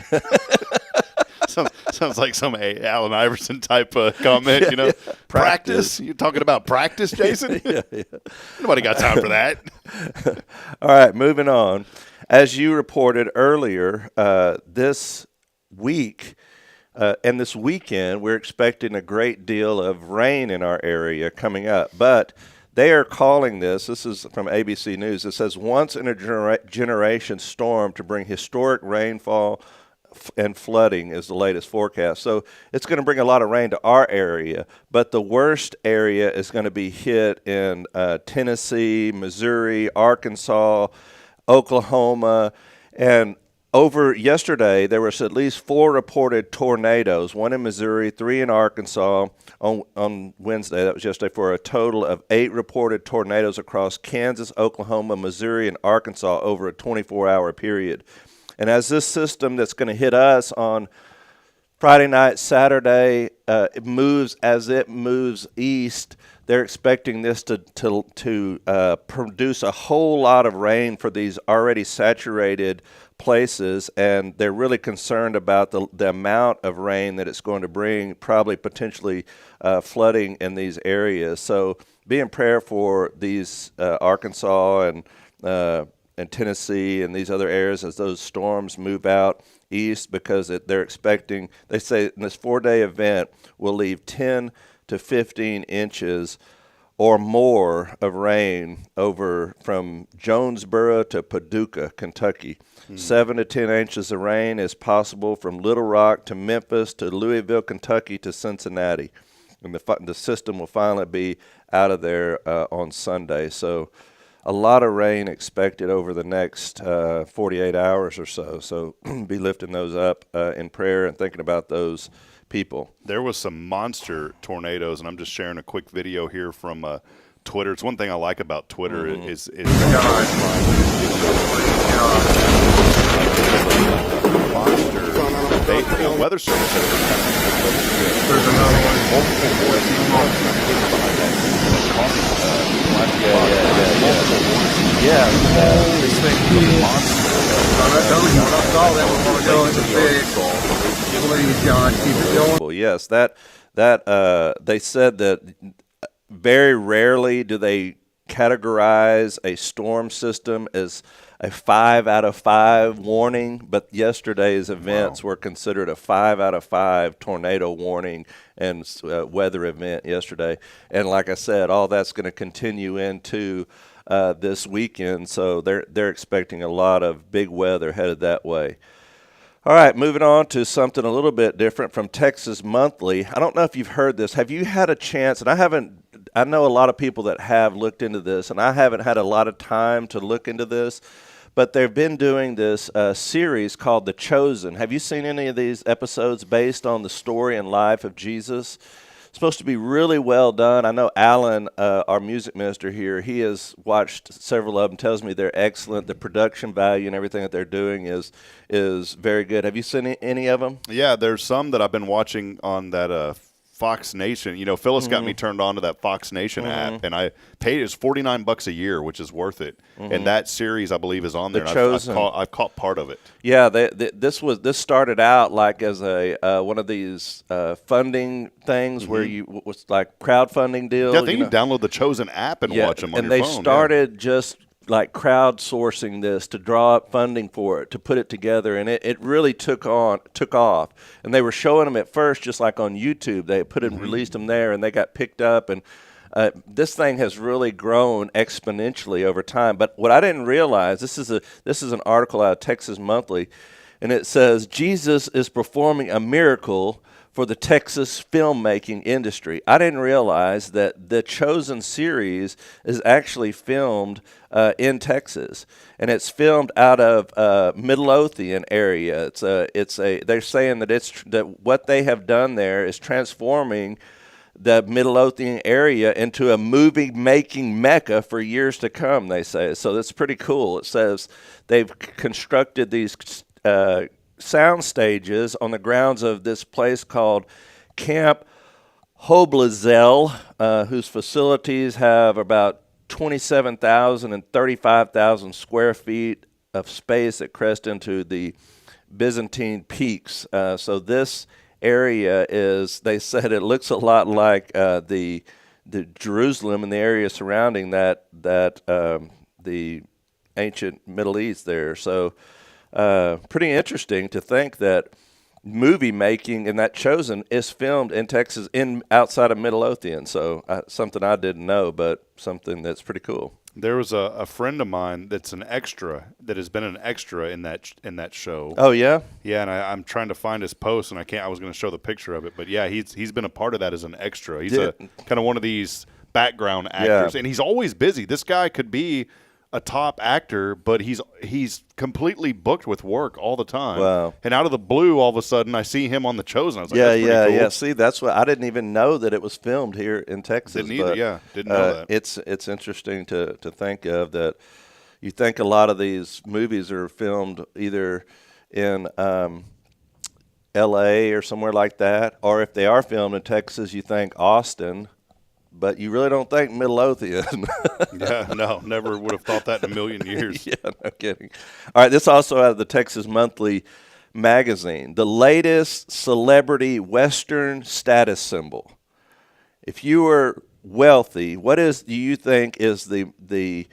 Sounds like some Allen Iverson type comment, you know. Practice? You talking about practice, Jason? yeah. Nobody got time for that. All right, moving on. As you reported earlier, this week and this weekend, we're expecting a great deal of rain in our area coming up. But they are calling this is from ABC News, it says once in a generation storm to bring historic rainfall and flooding is the latest forecast. So it's going to bring a lot of rain to our area, but the worst area is going to be hit in Tennessee, Missouri, Arkansas, Oklahoma, and over yesterday, there was at least 4 reported tornadoes, 1 in Missouri, 3 in Arkansas on Wednesday. That was yesterday, for a total of 8 reported tornadoes across Kansas, Oklahoma, Missouri, and Arkansas over a 24-hour period. And as this system that's going to hit us on Friday night, Saturday, it moves east, they're expecting this to produce a whole lot of rain for these already saturated places, and they're really concerned about the amount of rain that it's going to bring, probably potentially flooding in these areas. So be in prayer for these Arkansas and Tennessee and these other areas as those storms move out east, because they're expecting, they say in this 4-day event will leave 10 to 15 inches or more of rain over from Jonesboro to Paducah, Kentucky. 7 to 10 inches of rain is possible from Little Rock to Memphis to Louisville, Kentucky to Cincinnati. And the system will finally be out of there on Sunday. So a lot of rain expected over the next 48 hours or so. So be lifting those up in prayer and thinking about those people. There was some monster tornadoes, and I'm just sharing a quick video here from Twitter. It's one thing I like about Twitter is monster. The weather service there's another one. This thing is monster. That's all that we're going to go into big. Please, John, keep it going. Well, yes, that they said that very rarely do they categorize a storm system as a 5 out of 5 warning, but yesterday's events were considered a 5 out of 5 tornado warning and weather event yesterday. And like I said, all that's going to continue into this weekend, so they're expecting a lot of big weather headed that way. All right, moving on to something a little bit different from Texas Monthly. I don't know if you've heard this. Have you had a chance, and I know a lot of people that have looked into this, and I haven't had a lot of time to look into this, but they've been doing this series called The Chosen. Have you seen any of these episodes based on the story and life of Jesus? It's supposed to be really well done. I know Alan, our music minister here, he has watched several of them, tells me they're excellent. The production value and everything that they're doing is very good. Have you seen any of them? Yeah, there's some that I've been watching on that Fox Nation. You know, Phyllis got me turned on to that Fox Nation app, and I paid it's $49 a year, which is worth it. And that series, I believe, is on there. I've caught part of it. Yeah, this started out like as a one of these funding things where you was like crowdfunding deals. Yeah, I think you download the Chosen app and watch them on your phone. And they started just like crowdsourcing this to draw up funding for it, to put it together, and it really took off. And they were showing them at first just like on YouTube. They put it and released them there, and they got picked up. And this thing has really grown exponentially over time. But what I didn't realize, this is an article out of Texas Monthly, and it says Jesus is performing a miracle for the Texas filmmaking industry. I didn't realize that the Chosen series is actually filmed in Texas, and it's filmed out of Midlothian area. They're saying that what they have done there is transforming the Midlothian area into a movie-making mecca for years to come, they say. So that's pretty cool. It says they've constructed these sound stages on the grounds of this place called Camp Hoblazel, whose facilities have about 27,000 and 35,000 square feet of space that crest into the Byzantine peaks. So this area they said it looks a lot like the Jerusalem and the area surrounding that the ancient Middle East there. So pretty interesting to think that movie making and that Chosen is filmed in Texas, outside of Midlothian. So something I didn't know, but something that's pretty cool. There was a friend of mine that's an extra, that has been an extra in that show. Oh yeah, yeah. And I'm trying to find his post, and I can't. I was going to show the picture of it, but yeah, he's been a part of that as an extra. He's a kind of one of these background actors, and he's always busy. This guy could be a top actor, but he's completely booked with work all the time. Wow. And out of the blue, all of a sudden, I see him on The Chosen. I was like, that's pretty cool. Yeah. See, that's what I didn't even know that it was filmed here in Texas. Didn't know that. It's interesting to think of that. You think a lot of these movies are filmed either in L.A. or somewhere like that, or if they are filmed in Texas, you think Austin. But you really don't think Midlothian. Yeah, no, never would have thought that in a million years. Yeah, no kidding. All right, this also out of the Texas Monthly magazine. The latest celebrity Western status symbol. If you were wealthy, what do you think is the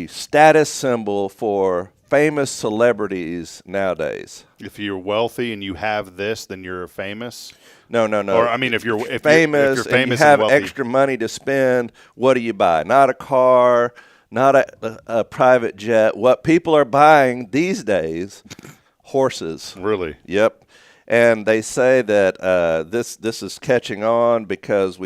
status symbol for famous celebrities nowadays? If you're wealthy and you have this, then you're famous. No. Or I mean, if you're famous, if you're famous and you have wealthy, extra money to spend, what do you buy? Not a car, not a private jet. What people are buying these days, horses. Really? Yep. And they say that this is catching on because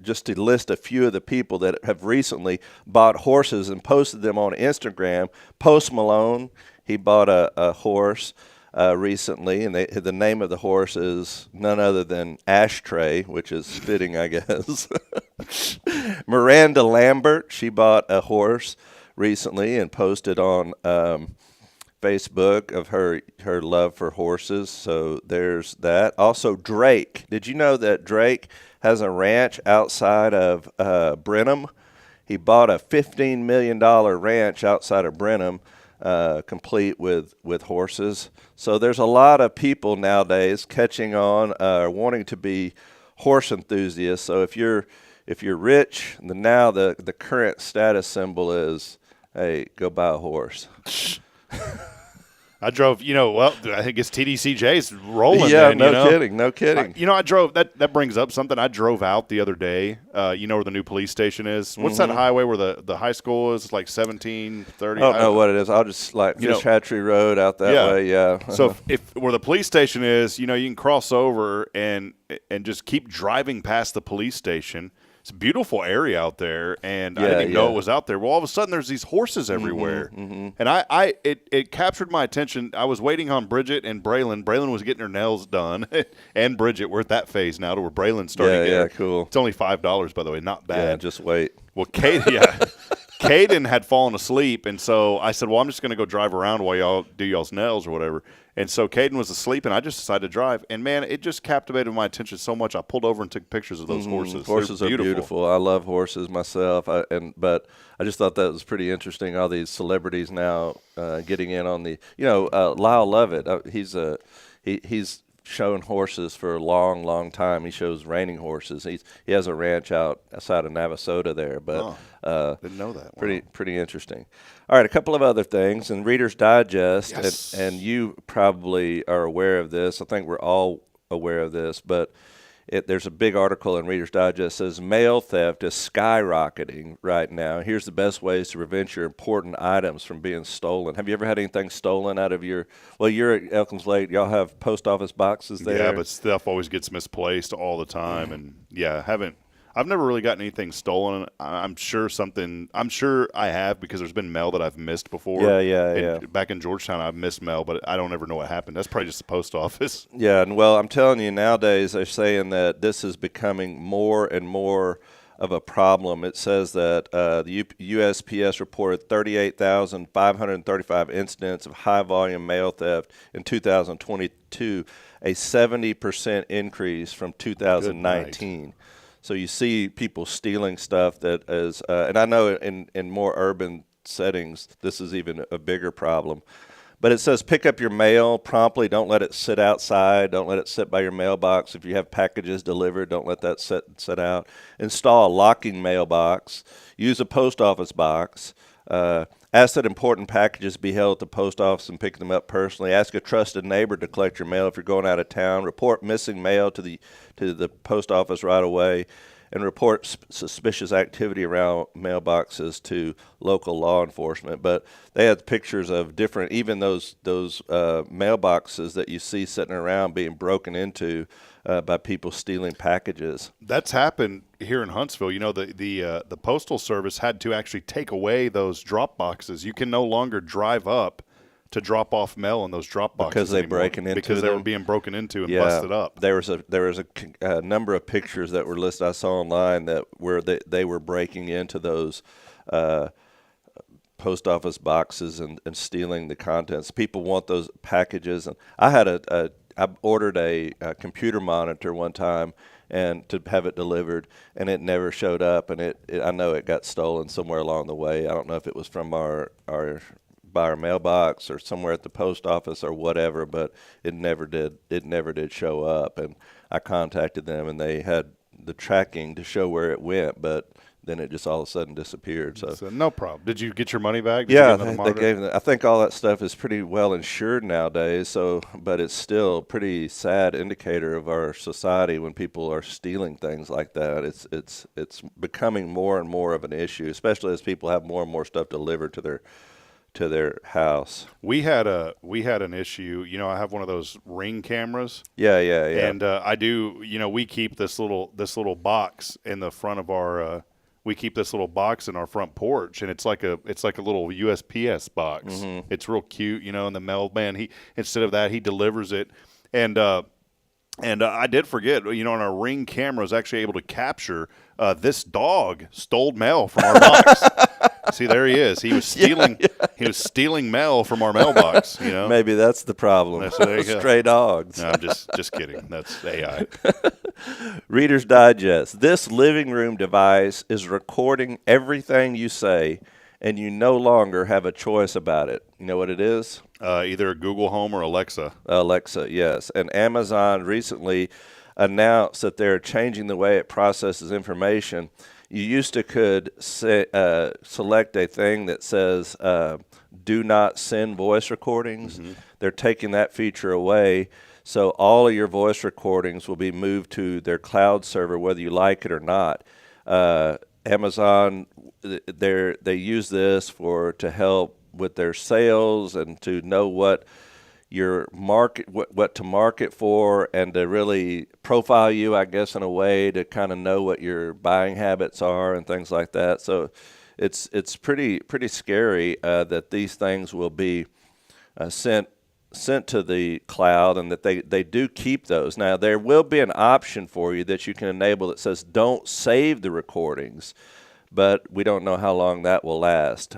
just to list a few of the people that have recently bought horses and posted them on Instagram. Post Malone, he bought a horse recently, and the name of the horse is none other than Ashtray, which is fitting, I guess. Miranda Lambert, she bought a horse recently and posted on Facebook of her love for horses. So there's that. Also, Drake. Did you know that Drake has a ranch outside of Brenham? He bought a $15 million ranch outside of Brenham, complete with horses. So there's a lot of people nowadays catching on, wanting to be horse enthusiasts. So if you're rich, then now the current status symbol is, hey, go buy a horse. I drove, I think it's TDCJ's rolling. Yeah, man, no kidding. I drove, that brings up something. I drove out the other day, where the new police station is. What's that highway where the high school is? It's like 1730. I don't know what it is. I'll just Fish Hatchery Road out that way, yeah. So if where the police station is, you can cross over and just keep driving past the police station. It's a beautiful area out there, and I didn't even know it was out there. Well, all of a sudden, there's these horses everywhere, and it captured my attention. I was waiting on Bridget and Braylon. Braylon was getting her nails done, and Bridget. We're at that phase now to where Braylon's starting. Yeah, cool. It's only $5, by the way, not bad. Yeah, just wait. Well, Caden had fallen asleep, and so I said, well, I'm just going to go drive around while y'all do y'all's nails or whatever. And so Caden was asleep, and I just decided to drive. And, man, it just captivated my attention so much. I pulled over and took pictures of those horses. Horses are beautiful. I love horses myself. But I just thought that was pretty interesting, all these celebrities now getting in on the Lyle Lovett. He's shown horses for a long, long time. He shows reining horses. He has a ranch outside of Navasota there. But didn't know that. Pretty interesting. All right, a couple of other things. In Reader's Digest, yes. and you probably are aware of this. I think we're all aware of this, but there's a big article in Reader's Digest that says mail theft is skyrocketing right now. Here's the best ways to prevent your important items from being stolen. Have you ever had anything stolen out of your – well, you're at Elkins Lake. Y'all have post office boxes there? Yeah, but stuff always gets misplaced all the time. And, I've never really gotten anything stolen. I'm sure I have because there's been mail that I've missed before. Yeah. Back in Georgetown, I've missed mail, but I don't ever know what happened. That's probably just the post office. Yeah, and well, I'm telling you, nowadays they're saying that this is becoming more and more of a problem. It says that the USPS reported 38,535 incidents of high-volume mail theft in 2022, a 70% increase from 2019. So you see people stealing stuff that is, and I know in more urban settings this is even a bigger problem. But it says pick up your mail promptly. Don't let it sit outside. Don't let it sit by your mailbox. If you have packages delivered, don't let that sit out. Install a locking mailbox. Use a post office box. Ask that important packages be held at the post office and pick them up personally. Ask a trusted neighbor to collect your mail if you're going out of town. Report missing mail to the post office right away, and report suspicious activity around mailboxes to local law enforcement. But they had pictures of different, even those mailboxes that you see sitting around being broken into by people stealing packages. That's happened here in Huntsville. You know, the Postal Service had to actually take away those drop boxes. You can no longer drive up to drop off mail in those drop boxes because they were being broken into and busted up. There was a number of pictures that were listed I saw online that where they were breaking into those post office boxes and stealing the contents. People want those packages, and I ordered a computer monitor one time and to have it delivered, and it never showed up, and I know it got stolen somewhere along the way. I don't know if it was from our mailbox or somewhere at the post office or whatever, but it never did show up. And I contacted them, and they had the tracking to show where it went, but then it just all of a sudden disappeared. So no problem. Did you get your money back? Yeah, they gave them. I think all that stuff is pretty well insured nowadays. So, but it's still a pretty sad indicator of our society when people are stealing things like that. It's becoming more and more of an issue, especially as people have more and more stuff delivered to their house. We had an issue. You know, I have one of those Ring cameras. Yeah. And I do. You know, we keep this little box in the front of our. We keep this little box in our front porch, and it's like a little USPS box. Mm-hmm. It's real cute, you know. And the mailman, instead of that, he delivers it. And I did forget, you know, on our Ring camera is actually able to capture this dog stole mail from our box. See, there he is. He was stealing. Yeah. He was stealing mail from our mailbox. You know, maybe that's the problem. So there you go. Stray dogs. No, I'm just kidding. That's AI. Reader's Digest. This living room device is recording everything you say, and you no longer have a choice about it. You know what it is? Either Google Home or Alexa. Alexa, yes. And Amazon recently announced that they're changing the way it processes information. You used to could select a thing that says do not send voice recordings. Mm-hmm. They're taking that feature away. So all of your voice recordings will be moved to their cloud server, whether you like it or not. Amazon, they use this to help with their sales and to know what your market, what to market for, and to really profile you, I guess, in a way to kind of know what your buying habits are and things like that. So it's pretty scary that these things will be sent to the cloud, and that they do keep those. Now, there will be an option for you that you can enable that says don't save the recordings, but we don't know how long that will last.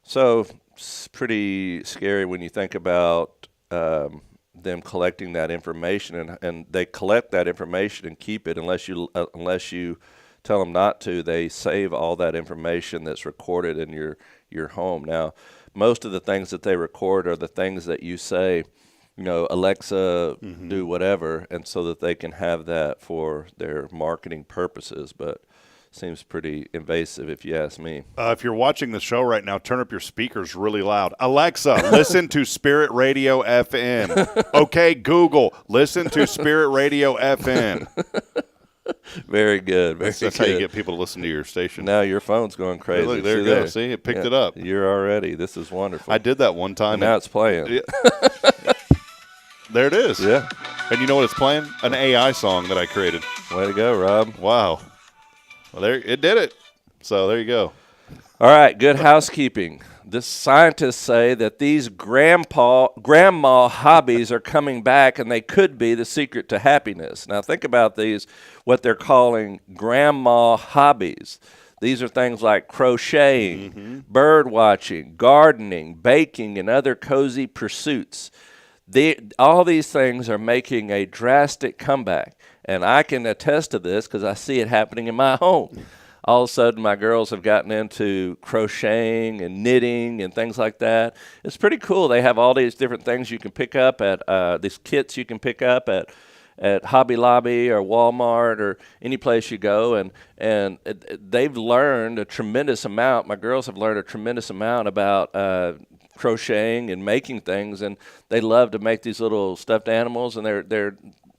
So it's pretty scary when you think about them collecting that information, and they collect that information and keep it unless you tell them not to. They save all that information that's recorded in your home. Now, most of the things that they record are the things that you say, you know, Alexa, mm-hmm. do whatever, and so that they can have that for their marketing purposes. But seems pretty invasive if you ask me. If you're watching the show right now, turn up your speakers really loud. Alexa, listen to Spirit Radio FM. Okay, Google, listen to Spirit Radio FM. Very good. That's how you get people to listen to your station. Now your phone's going crazy. Look, there you go. See, it picked it up. You're already. This is wonderful. I did that one time. And now it's playing. There it is. Yeah. And you know what it's playing? An AI song that I created. Way to go, Rob. Wow. Well, it did it. So there you go. All right, good housekeeping. The scientists say that these grandma hobbies are coming back, and they could be the secret to happiness. Now, think about these, what they're calling grandma hobbies. These are things like crocheting, mm-hmm. bird watching, gardening, baking, and other cozy pursuits. All these things are making a drastic comeback, and I can attest to this because I see it happening in my home. all of a sudden my girls have gotten into crocheting and knitting and things like that. It's pretty cool. They have all these different things you can pick up at these kits you can pick up at Hobby Lobby or Walmart or any place you go, and they've learned a tremendous amount. My girls have learned a tremendous amount about crocheting and making things, and they love to make these little stuffed animals, and they're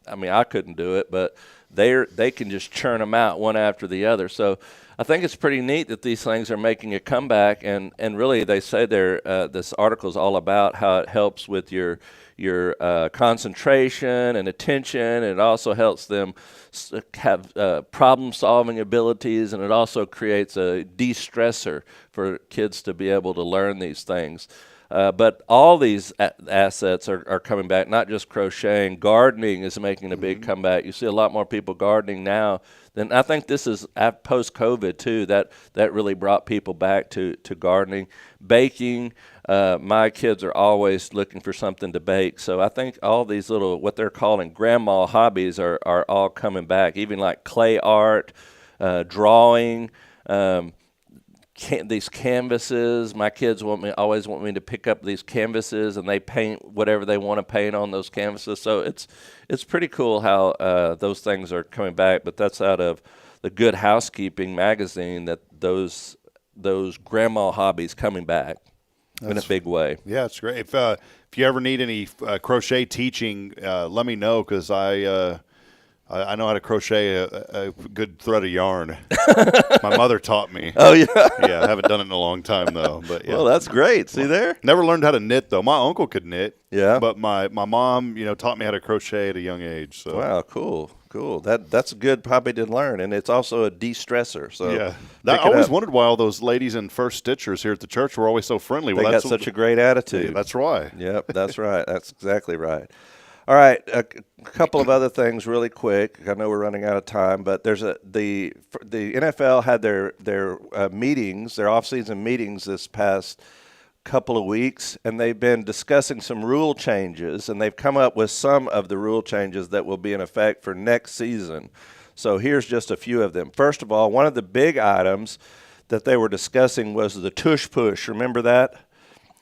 I mean, I couldn't do it, but they can just churn them out one after the other. So I think it's pretty neat that these things are making a comeback, and really they say this article is all about how it helps with your concentration and attention. It also helps them have problem-solving abilities, and it also creates a de-stressor for kids to be able to learn these things. But all these assets are coming back, not just crocheting. Gardening is making a big comeback. You see a lot more people gardening now. Then I think this is post-COVID too. That really brought people back to gardening. Baking. My kids are always looking for something to bake. So I think all these little, what they're calling grandma hobbies are all coming back. Even like clay art, drawing, these canvases. My kids always want me to pick up these canvases, and they paint whatever they want to paint on those canvases. So it's pretty cool how those things are coming back. But that's out of the Good Housekeeping magazine, that those grandma hobbies coming back in a big way. Yeah, it's great. If you ever need any crochet teaching, let me know, because I know how to crochet a good thread of yarn. My mother taught me. Oh, yeah? Yeah, I haven't done it in a long time, though. But yeah. Well, that's great. See there? Never learned how to knit, though. My uncle could knit. Yeah. But my mom, taught me how to crochet at a young age. So. Wow, cool. That's good hobby to learn, and it's also a de-stressor. So yeah. I always wondered why all those ladies in First Stitchers here at the church were always so friendly. They got such a great attitude. Yeah, that's why. Yep, that's right. That's exactly right. All right, a couple of other things really quick. I know we're running out of time, but there's the NFL had their meetings, their off-season meetings this past couple of weeks, and they've been discussing some rule changes, and they've come up with some of the rule changes that will be in effect for next season. So here's just a few of them. First of all, one of the big items that they were discussing was the tush push. Remember that?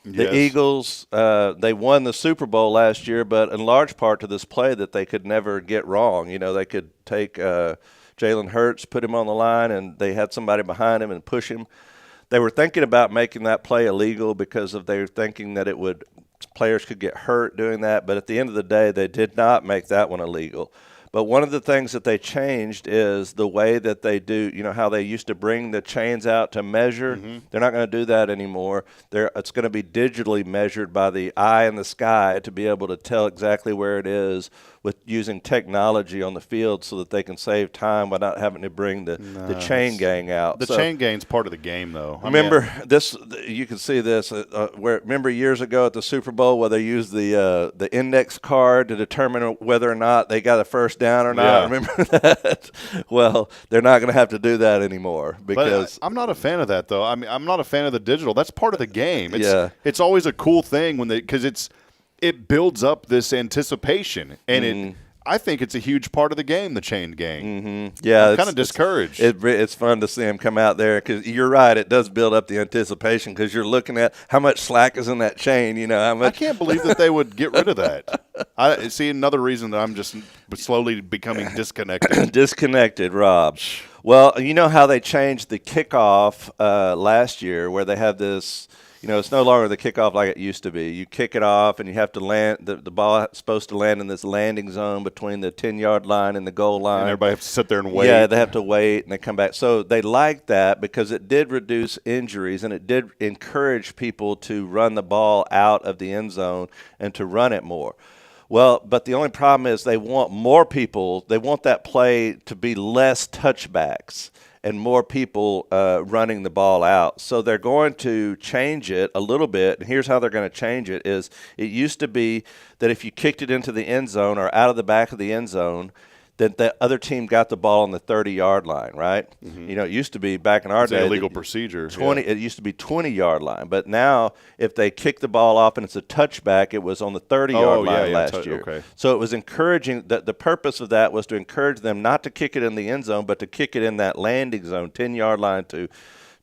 The Yes. Eagles, they won the Super Bowl last year, but in large part to this play that they could never get wrong. They could take Jalen Hurts, put him on the line, and they had somebody behind him and push him. They were thinking about making that play illegal because they were thinking that players could get hurt doing that. But at the end of the day, they did not make that one illegal. But one of the things that they changed is the way that they do, how they used to bring the chains out to measure. Mm-hmm. They're not going to do that anymore. It's going to be digitally measured by the eye in the sky to be able to tell exactly where it is, with using technology on the field so that they can save time by not having to bring the chain gang out. The chain gang's part of the game, though. Remember this? You can see this. Remember years ago at the Super Bowl where they used the index card to determine whether or not they got a first down or not? Yeah. Remember that? Well, they're not going to have to do that anymore because I'm not a fan of that, though. I mean, I'm not a fan of the digital. That's part of the game. It's always a cool thing because it builds up this anticipation, and I think it's a huge part of the game, the chain gang. Mm-hmm. Yeah, I'm kind of discouraged. It's fun to see them come out there because you're right. It does build up the anticipation because you're looking at how much slack is in that chain. How much. I can't believe that they would get rid of that. I see another reason that I'm just slowly becoming disconnected. Disconnected, Rob. Well, you know how they changed the kickoff last year, where they have this. It's no longer the kickoff like it used to be. You kick it off, and you have to land. The ball is supposed to land in this landing zone between the 10-yard line and the goal line. And everybody has to sit there and wait. Yeah, they have to wait, and they come back. So they liked that because it did reduce injuries, and it did encourage people to run the ball out of the end zone and to run it more. Well, but the only problem is they want more people. They want that play to be less touchbacks and more people running the ball out. So they're going to change it a little bit. And here's how they're going to change it is it used to be that if you kicked it into the end zone or out of the back of the end zone, that the other team got the ball on the 30-yard line, right? Mhm. You know, it used to be back in our It's day. an illegal procedure. 20. It used to be 20-yard line, but now if they kick the ball off and it's a touchback, it was on the 30-yard line last year. Okay. So it was encouraging. The purpose of that was to encourage them not to kick it in the end zone, but to kick it in that landing zone, 10-yard line to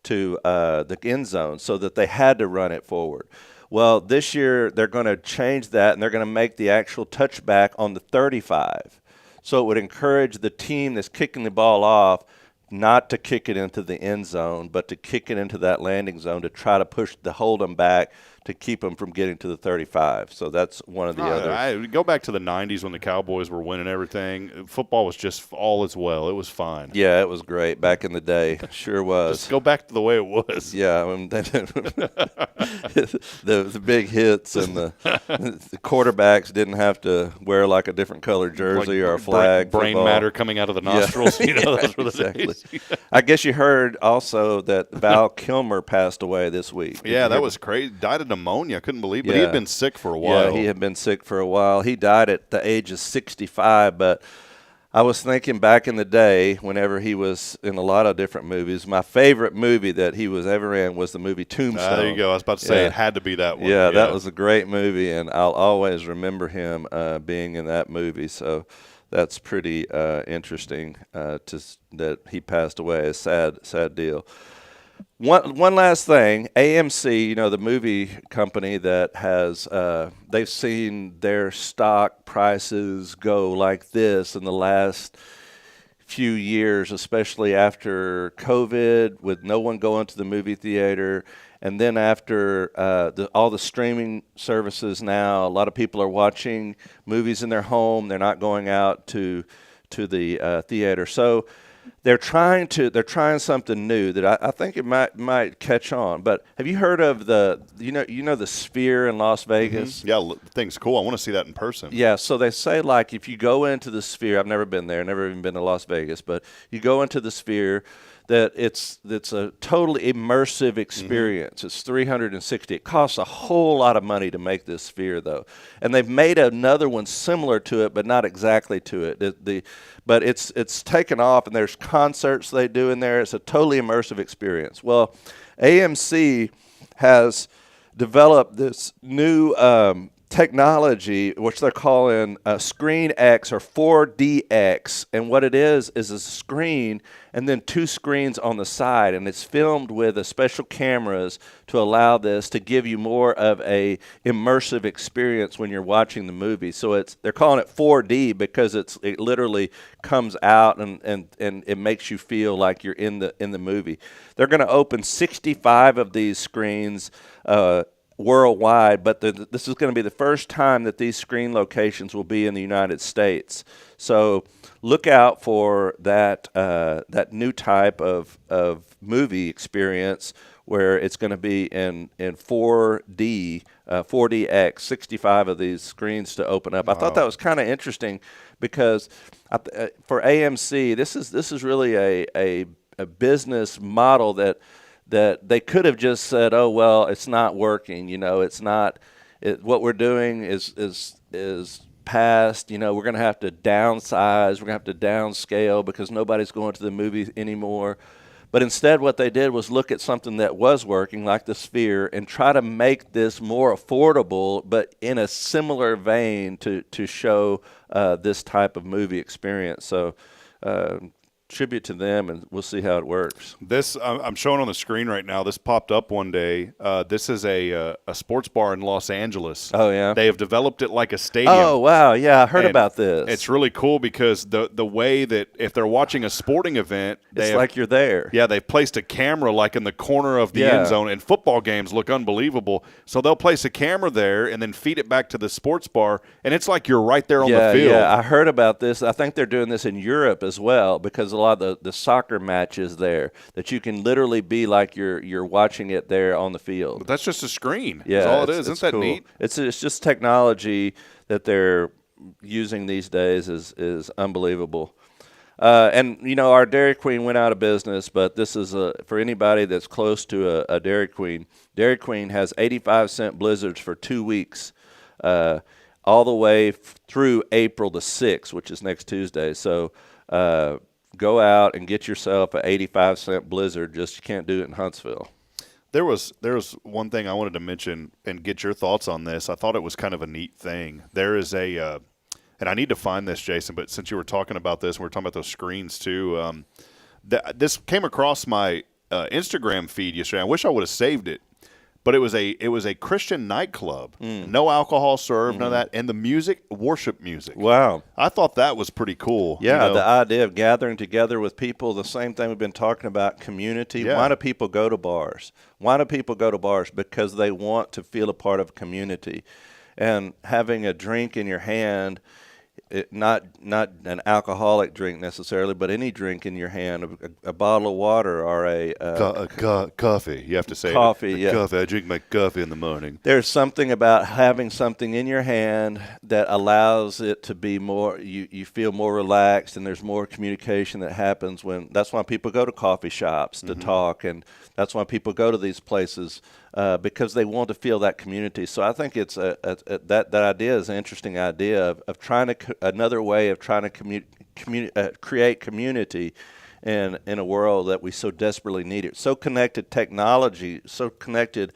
the end zone, so that they had to run it forward. Well, this year they're going to change that, and they're going to make the actual touchback on the 35. So it would encourage the team that's kicking the ball off not to kick it into the end zone, but to kick it into that landing zone to try to hold them back, to keep them from getting to the 35. So that's one of the other. I go back to the 90s when the Cowboys were winning everything. Football was just all as well. It was fine. Yeah, it was great back in the day. Sure was. Just go back to the way it was. Yeah, the big hits and the quarterbacks didn't have to wear like a different colored jersey or a flag. Brain matter coming out of the nostrils. Yeah. You know, those were the Exactly. days. I guess you heard also that Val Kilmer passed away this week. Yeah, that was crazy. Died of pneumonia. I couldn't believe it. But he Yeah. had been sick for a while. Yeah, he had been sick for a while. He died at the age of 65, but I was thinking back in the day, whenever he was in a lot of different movies, my favorite movie that he was ever in was the movie Tombstone. There you go. I was about to say it had to be that one. Yeah, that was a great movie, and I'll always remember him being in that movie. So that's pretty interesting that he passed away. A sad deal. One last thing, AMC, you know, the movie company that has, they've seen their stock prices go like this in the last few years, especially after COVID, with no one going to the movie theater. And then after all the streaming services now, a lot of people are watching movies in their home. They're not going out to the theater. So they're trying something new that I think it might catch on. But have you heard of the Sphere in Las Vegas? Mm-hmm. Yeah, the thing's cool. I want to see that in person. Yeah, so they say, like, if you go into the Sphere, I've never been there, never even been to Las Vegas, but you go into the Sphere, that it's a totally immersive experience. It's 360. It costs a whole lot of money to make this Sphere, though, and they've made another one similar to it, but not exactly to it. But it's taken off, and there's concerts they do in there. It's a totally immersive experience. Well, AMC has developed this new technology, which they're calling Screen X or 4DX, and what it is a screen and then two screens on the side, and it's filmed with special cameras to allow this to give you more of a immersive experience when you're watching the movie. So they're calling it 4D because it literally comes out and it makes you feel like you're in the movie. They're going to open 65 of these screens worldwide, but this is going to be the first time that these screen locations will be in the United States. So look out for that new type of movie experience where it's going to be in 4D, 4DX, 65 of these screens to open up. Wow. I thought that was kind of interesting because for AMC, this is really a business model that they could have just said, oh, well, it's not working. You know, it's not what we're doing is past. You know, we're going to have to downsize. We're going to have to downscale because nobody's going to the movie anymore. But instead what they did was look at something that was working, like the Sphere, and try to make this more affordable, but in a similar vein to show this type of movie experience. So tribute to them, and we'll see how it works. This I'm showing on the screen right now. This popped up one day. This is a sports bar in Los Angeles. Oh yeah, they have developed it like a stadium. Oh wow, yeah, I heard about this. It's really cool because the way that if they're watching a sporting event, it's like you're there. Yeah, they've placed a camera like in the corner of the end zone, and football games look unbelievable. So they'll place a camera there and then feed it back to the sports bar, and it's like you're right there on the field. Yeah, I heard about this. I think they're doing this in Europe as well because a lot of the soccer matches there that you can literally be like you're watching it there on the field. But that's just a screen. Yeah, that's all it is. Isn't that cool. neat? It's just technology that they're using these days is unbelievable. And you know, our Dairy Queen went out of business, but this is for anybody that's close to a Dairy Queen. Dairy Queen has 85-cent blizzards for 2 weeks. all the way through April the 6th, which is next Tuesday. So go out and get yourself an 85-cent Blizzard. Just you can't do it in Huntsville. There was one thing I wanted to mention and get your thoughts on this. I thought it was kind of a neat thing. There is a and I need to find this, Jason, but since you were talking about this, and we were talking about those screens too, this came across my Instagram feed yesterday. I wish I would have saved it. But it was a Christian nightclub. No alcohol served, none of that. And the music, worship music. Wow. I thought that was pretty cool. Yeah, the idea of gathering together with people, the same thing we've been talking about, community. Yeah. Why do people go to bars? Why do people go to bars? Because they want to feel a part of a community. And having a drink in your hand, not an alcoholic drink necessarily, but any drink in your hand, a bottle of water or a coffee. You have to say coffee. It. Yeah, coffee. I drink my coffee in the morning. There's something about having something in your hand that allows it to be more. You feel more relaxed, and there's more communication that happens when. That's why people go to coffee shops to talk, and that's why people go to these places. Because they want to feel that community. So I think it's that idea is an interesting idea of trying to another way of trying to create community in a world that we so desperately need it. So connected technology, so connected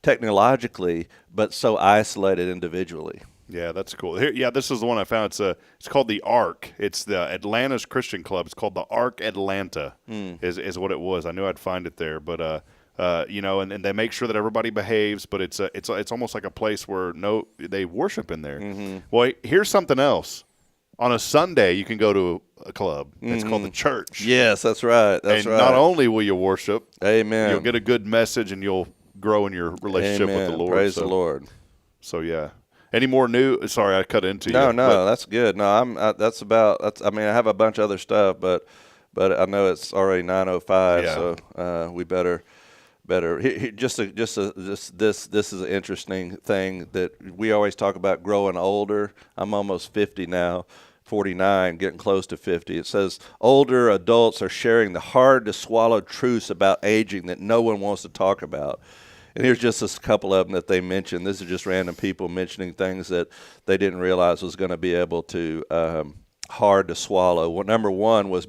technologically, but so isolated individually. Yeah, that's cool. Here, this is the one I found. It's called the Ark. It's the Atlanta's Christian Club. It's called the Ark Atlanta. Is what it was. I knew I'd find it there, but. And they make sure that everybody behaves, but it's almost like a place where they worship in there. Well, here's something else. On a Sunday, you can go to a club. It's called the church. Yes, that's right. And not only will you worship, amen, you'll get a good message and you'll grow in your relationship with the Lord. Praise the Lord. So yeah. Any more new? Sorry, I cut into you. No, that's good. No, I mean, I have a bunch of other stuff, but I know it's already 9:05, so we better. This is an interesting thing that we always talk about growing older. I'm almost 50 now, 49, getting close to 50. It says older adults are sharing the hard to swallow truths about aging that no one wants to talk about. And here's just a couple of them that they mentioned. This is just random people mentioning things that they didn't realize was going to be able to hard to swallow. Well, number one was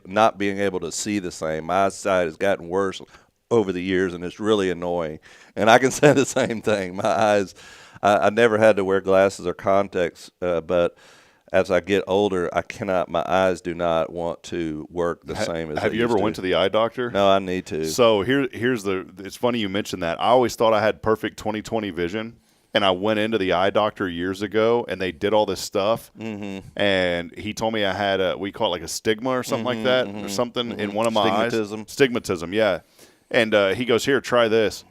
not being able to see the same. My eyesight has gotten worse over the years, and it's really annoying. And I can say the same thing. My eyes, I never had to wear glasses or contacts, but as I get older, my eyes do not want to work the same as they Have you ever went to the eye doctor? No, I need to. So it's funny you mentioned that. I always thought I had perfect 20/20 vision. And I went into the eye doctor years ago, and they did all this stuff. And he told me I had we call it like a stigma or something like that, or something in one of my eyes. Stigmatism, yeah. And he goes, here, try this.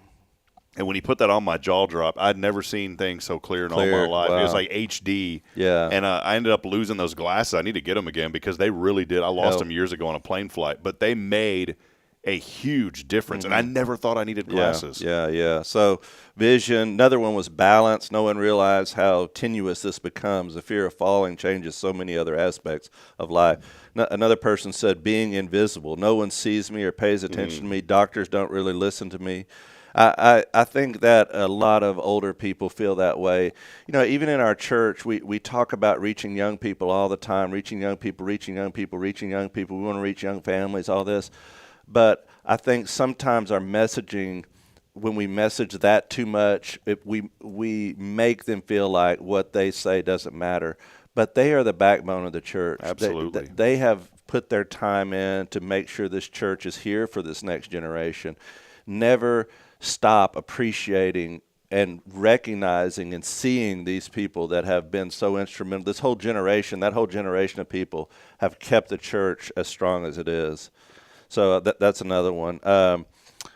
And when he put that on, my jaw dropped. I'd never seen things so clear in all my life. Wow. It was like HD. Yeah. And I ended up losing those glasses. I need to get them again because they really did. I lost them years ago on a plane flight. But they made a huge difference. And I never thought I needed glasses. Yeah. So vision. Another one was balance. No one realized how tenuous this becomes. The fear of falling changes so many other aspects of life. Another person said being invisible. No one sees me or pays attention to me. Doctors don't really listen to me. I think that a lot of older people feel that way. You know, even in our church, we talk about reaching young people all the time, reaching young people. We want to reach young families, all this. But I think sometimes our messaging, when we message that too much, we make them feel like what they say doesn't matter. But they are the backbone of the church. Absolutely. They have put their time in to make sure this church is here for this next generation. Never stop appreciating and recognizing and seeing these people that have been so instrumental. That whole generation of people have kept the church as strong as it is. So that's another one.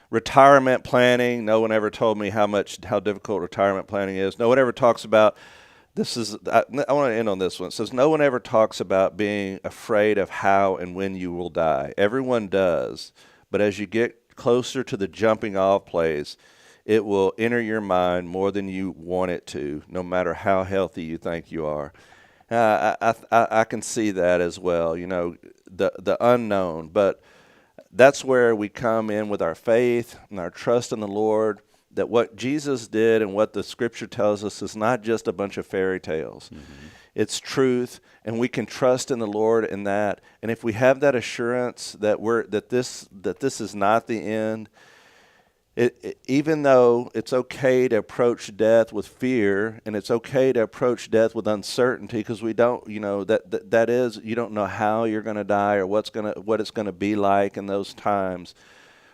Retirement planning. No one ever told me how difficult retirement planning is. No one ever talks about this. I want to end on this one. It says no one ever talks about being afraid of how and when you will die. Everyone does, but as you get closer to the jumping off place, it will enter your mind more than you want it to, no matter how healthy you think you are. I can see that as well. You know, the unknown, but that's where we come in with our faith and our trust in the Lord that what Jesus did and what the Scripture tells us is not just a bunch of fairy tales. Mm-hmm. It's truth, and we can trust in the Lord in that. And if we have that assurance that this is not the end, even though it's okay to approach death with fear, and it's okay to approach death with uncertainty, because we don't, you don't know how you're going to die or what it's going to be like in those times.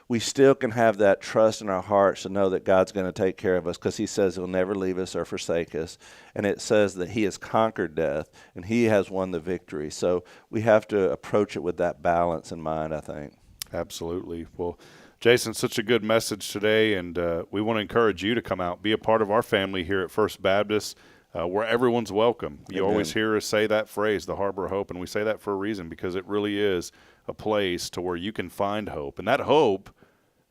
We still can have that trust in our hearts to know that God's going to take care of us, because he says he'll never leave us or forsake us. And it says that he has conquered death and he has won the victory. So we have to approach it with that balance in mind, I think. Absolutely. Well, Jason, such a good message today, and we want to encourage you to come out, be a part of our family here at First Baptist, where everyone's welcome. You Amen. Always hear us say that phrase, the Harbor of Hope, and we say that for a reason, because it really is a place to where you can find hope. And that hope,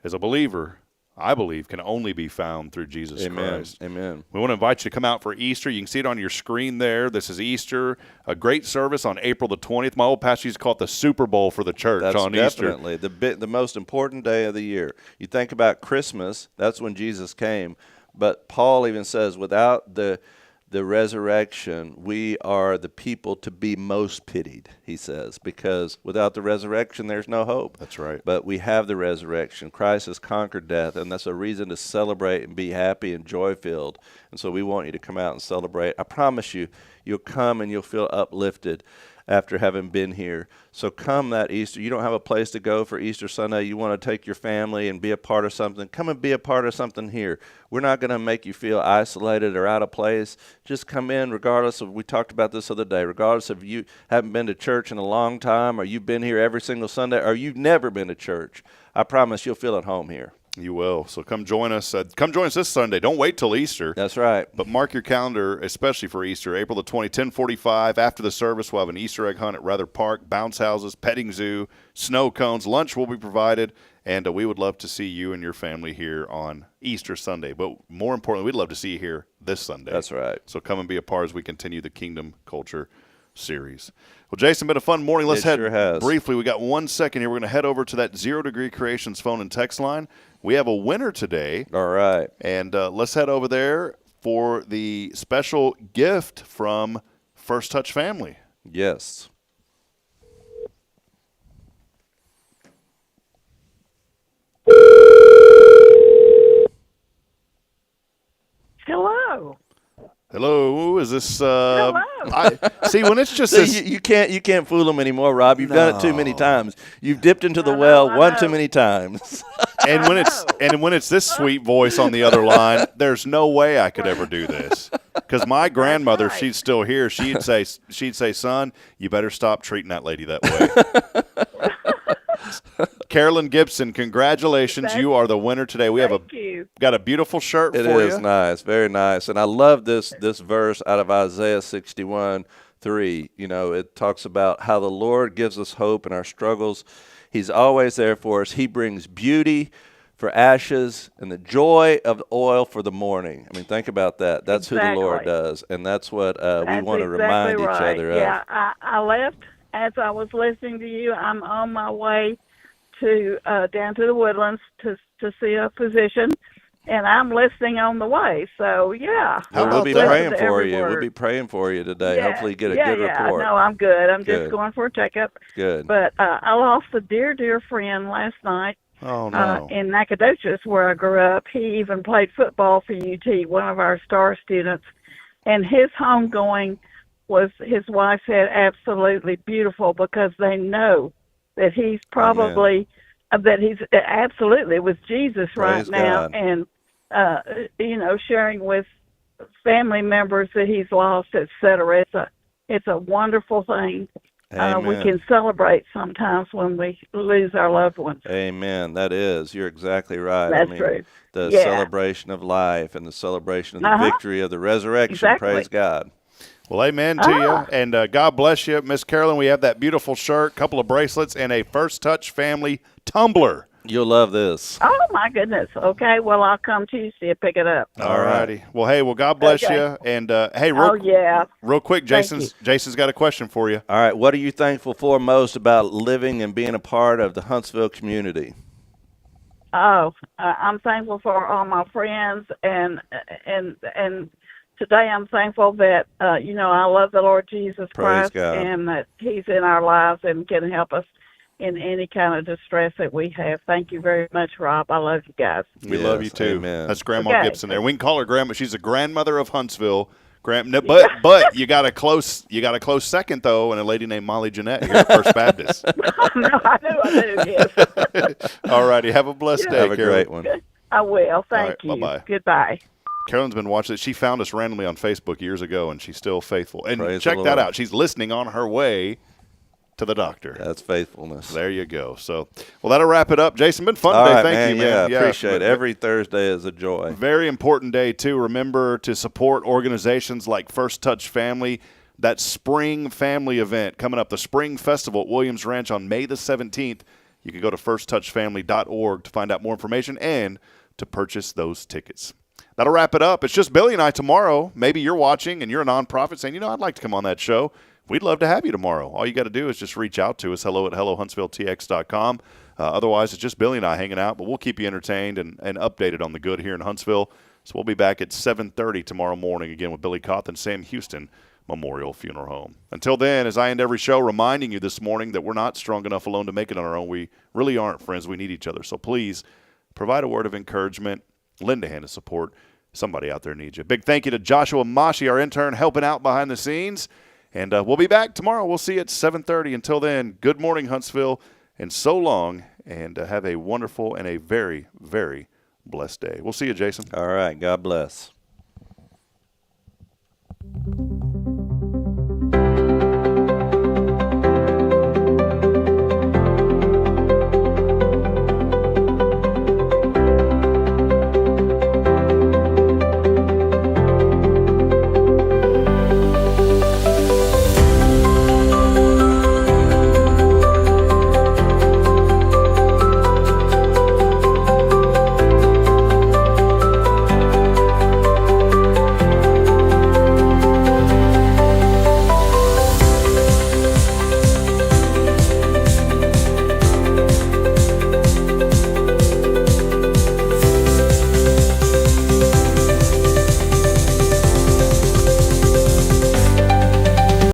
as a believer, I believe, can only be found through Jesus Christ. Amen. We want to invite you to come out for Easter. You can see it on your screen there. This is Easter, a great service on April the 20th. My old pastor used to call it the Super Bowl for the church on Easter. That's definitely the most important day of the year. You think about Christmas, that's when Jesus came. But Paul even says, without the resurrection, we are the people to be most pitied, he says, because without the resurrection, there's no hope. That's right. But we have the resurrection. Christ has conquered death, and that's a reason to celebrate and be happy and joy-filled. And so we want you to come out and celebrate. I promise you, you'll come and you'll feel uplifted after having been here. So come that Easter. You don't have a place to go for Easter Sunday. You want to take your family and be a part of something. Come and be a part of something here. We're not going to make you feel isolated or out of place. Just come in regardless of, we talked about this the other day, regardless of you haven't been to church in a long time, or you've been here every single Sunday, or you've never been to church. I promise you'll feel at home here. You will. So come join us. Come join us this Sunday. Don't wait till Easter. That's right. But mark your calendar, especially for Easter, April the 20th, 10:45. After the service, we'll have an Easter egg hunt at Rather Park, bounce houses, petting zoo, snow cones. Lunch will be provided, and we would love to see you and your family here on Easter Sunday. But more importantly, we'd love to see you here this Sunday. That's right. So come and be a part as we continue the Kingdom Culture series. Well, Jason, been a fun morning. Let's head briefly. We got 1 second here. We're going to head over to that 0 Degree Creations phone and text line. We have a winner today. All right. And let's head over there for the special gift from First Touch Family. Yes. Hello. Hello, is this? Hello. See, when it's just this, you can't fool them anymore, Rob. You've done it too many times. You've dipped into the well one too many times. And when it's this sweet voice on the other line, there's no way I could ever do this. Because my grandmother, she's still here. She'd say, son, you better stop treating that lady that way. Carolyn Gibson, congratulations. You are the winner today. We have got a beautiful shirt for you. It is nice, very nice. And I love this verse out of Isaiah 61:3. You know, it talks about how the Lord gives us hope in our struggles. He's always there for us. He brings beauty for ashes and the joy of oil for the morning. I mean, think about that. That's who the Lord does. And that's what we want to remind each other of. Yeah, I left as I was listening to you. I'm on my way to down to the Woodlands to see a physician, and I'm listening on the way. So yeah, we'll be praying for you. We'll be praying for you today. Yeah, hopefully, you get a good report. No, I'm good. I'm just going for a checkup. Good. But I lost a dear friend last night. Oh no! In Nacogdoches, where I grew up. He even played football for UT. One of our star students, and his homegoing was, his wife said, absolutely beautiful, because they know that he's probably, that he's absolutely with Jesus right now. And, sharing with family members that he's lost, etc. It's a wonderful thing. We can celebrate sometimes when we lose our loved ones. Amen. That is. You're exactly right. That's true. The celebration of life and the celebration of the victory of the resurrection. Exactly. Praise God. Well, amen to you, and God bless you. Miss Carolyn, we have that beautiful shirt, couple of bracelets, and a First Touch Family tumbler. You'll love this. Oh, my goodness. Okay, well, I'll come Tuesday and pick it up. All righty. Well, God bless you. And, real quick, Jason's got a question for you. All right, what are you thankful for most about living and being a part of the Huntsville community? I'm thankful for all my friends, and today I'm thankful that I love the Lord Jesus Praise Christ, God. and that He's in our lives and can help us in any kind of distress that we have. Thank you very much, Rob. I love you guys. We love you too. Amen. That's Grandma Okay. Gibson there. We can call her Grandma. She's a grandmother of Huntsville. But you got a close second though, and a lady named Molly Jeanette here at First Baptist. No, I do. Yes. All righty, have a blessed day, Have a Carolyn. great one. I will. Thank right, you. bye-bye. Goodbye. Carolyn's been watching it. She found us randomly on Facebook years ago, and she's still faithful. And Praise check the that Lord. out. She's listening on her way to the doctor. That's faithfulness. There you go. So, well, that'll wrap it up. Jason, been fun All today. right, Thank man. you, man. Yeah, appreciate it. Every Thursday is a joy. Very important day, too. Remember to support organizations like First Touch Family. That spring family event coming up, the Spring Festival at Williams Ranch on May the 17th. You can go to firsttouchfamily.org to find out more information and to purchase those tickets. That'll wrap it up. It's just Billy and I tomorrow. Maybe you're watching and you're a nonprofit saying, I'd like to come on that show. We'd love to have you tomorrow. All you got to do is just reach out to us, hello@HelloHuntsvilleTX.com. Otherwise, it's just Billy and I hanging out, but we'll keep you entertained and updated on the good here in Huntsville. So we'll be back at 7:30 tomorrow morning again with Billy Cawthon, Sam Houston Memorial Funeral Home. Until then, as I end every show, reminding you this morning that we're not strong enough alone to make it on our own. We really aren't, friends. We need each other. So please provide a word of encouragement, lend a hand of support. Somebody out there needs you. Big thank you to Joshua Mashi, our intern, helping out behind the scenes. And we'll be back tomorrow. We'll see you at 7:30. Until then, good morning, Huntsville, and so long, and have a wonderful and a very, very blessed day. We'll see you, Jason. All right. God bless.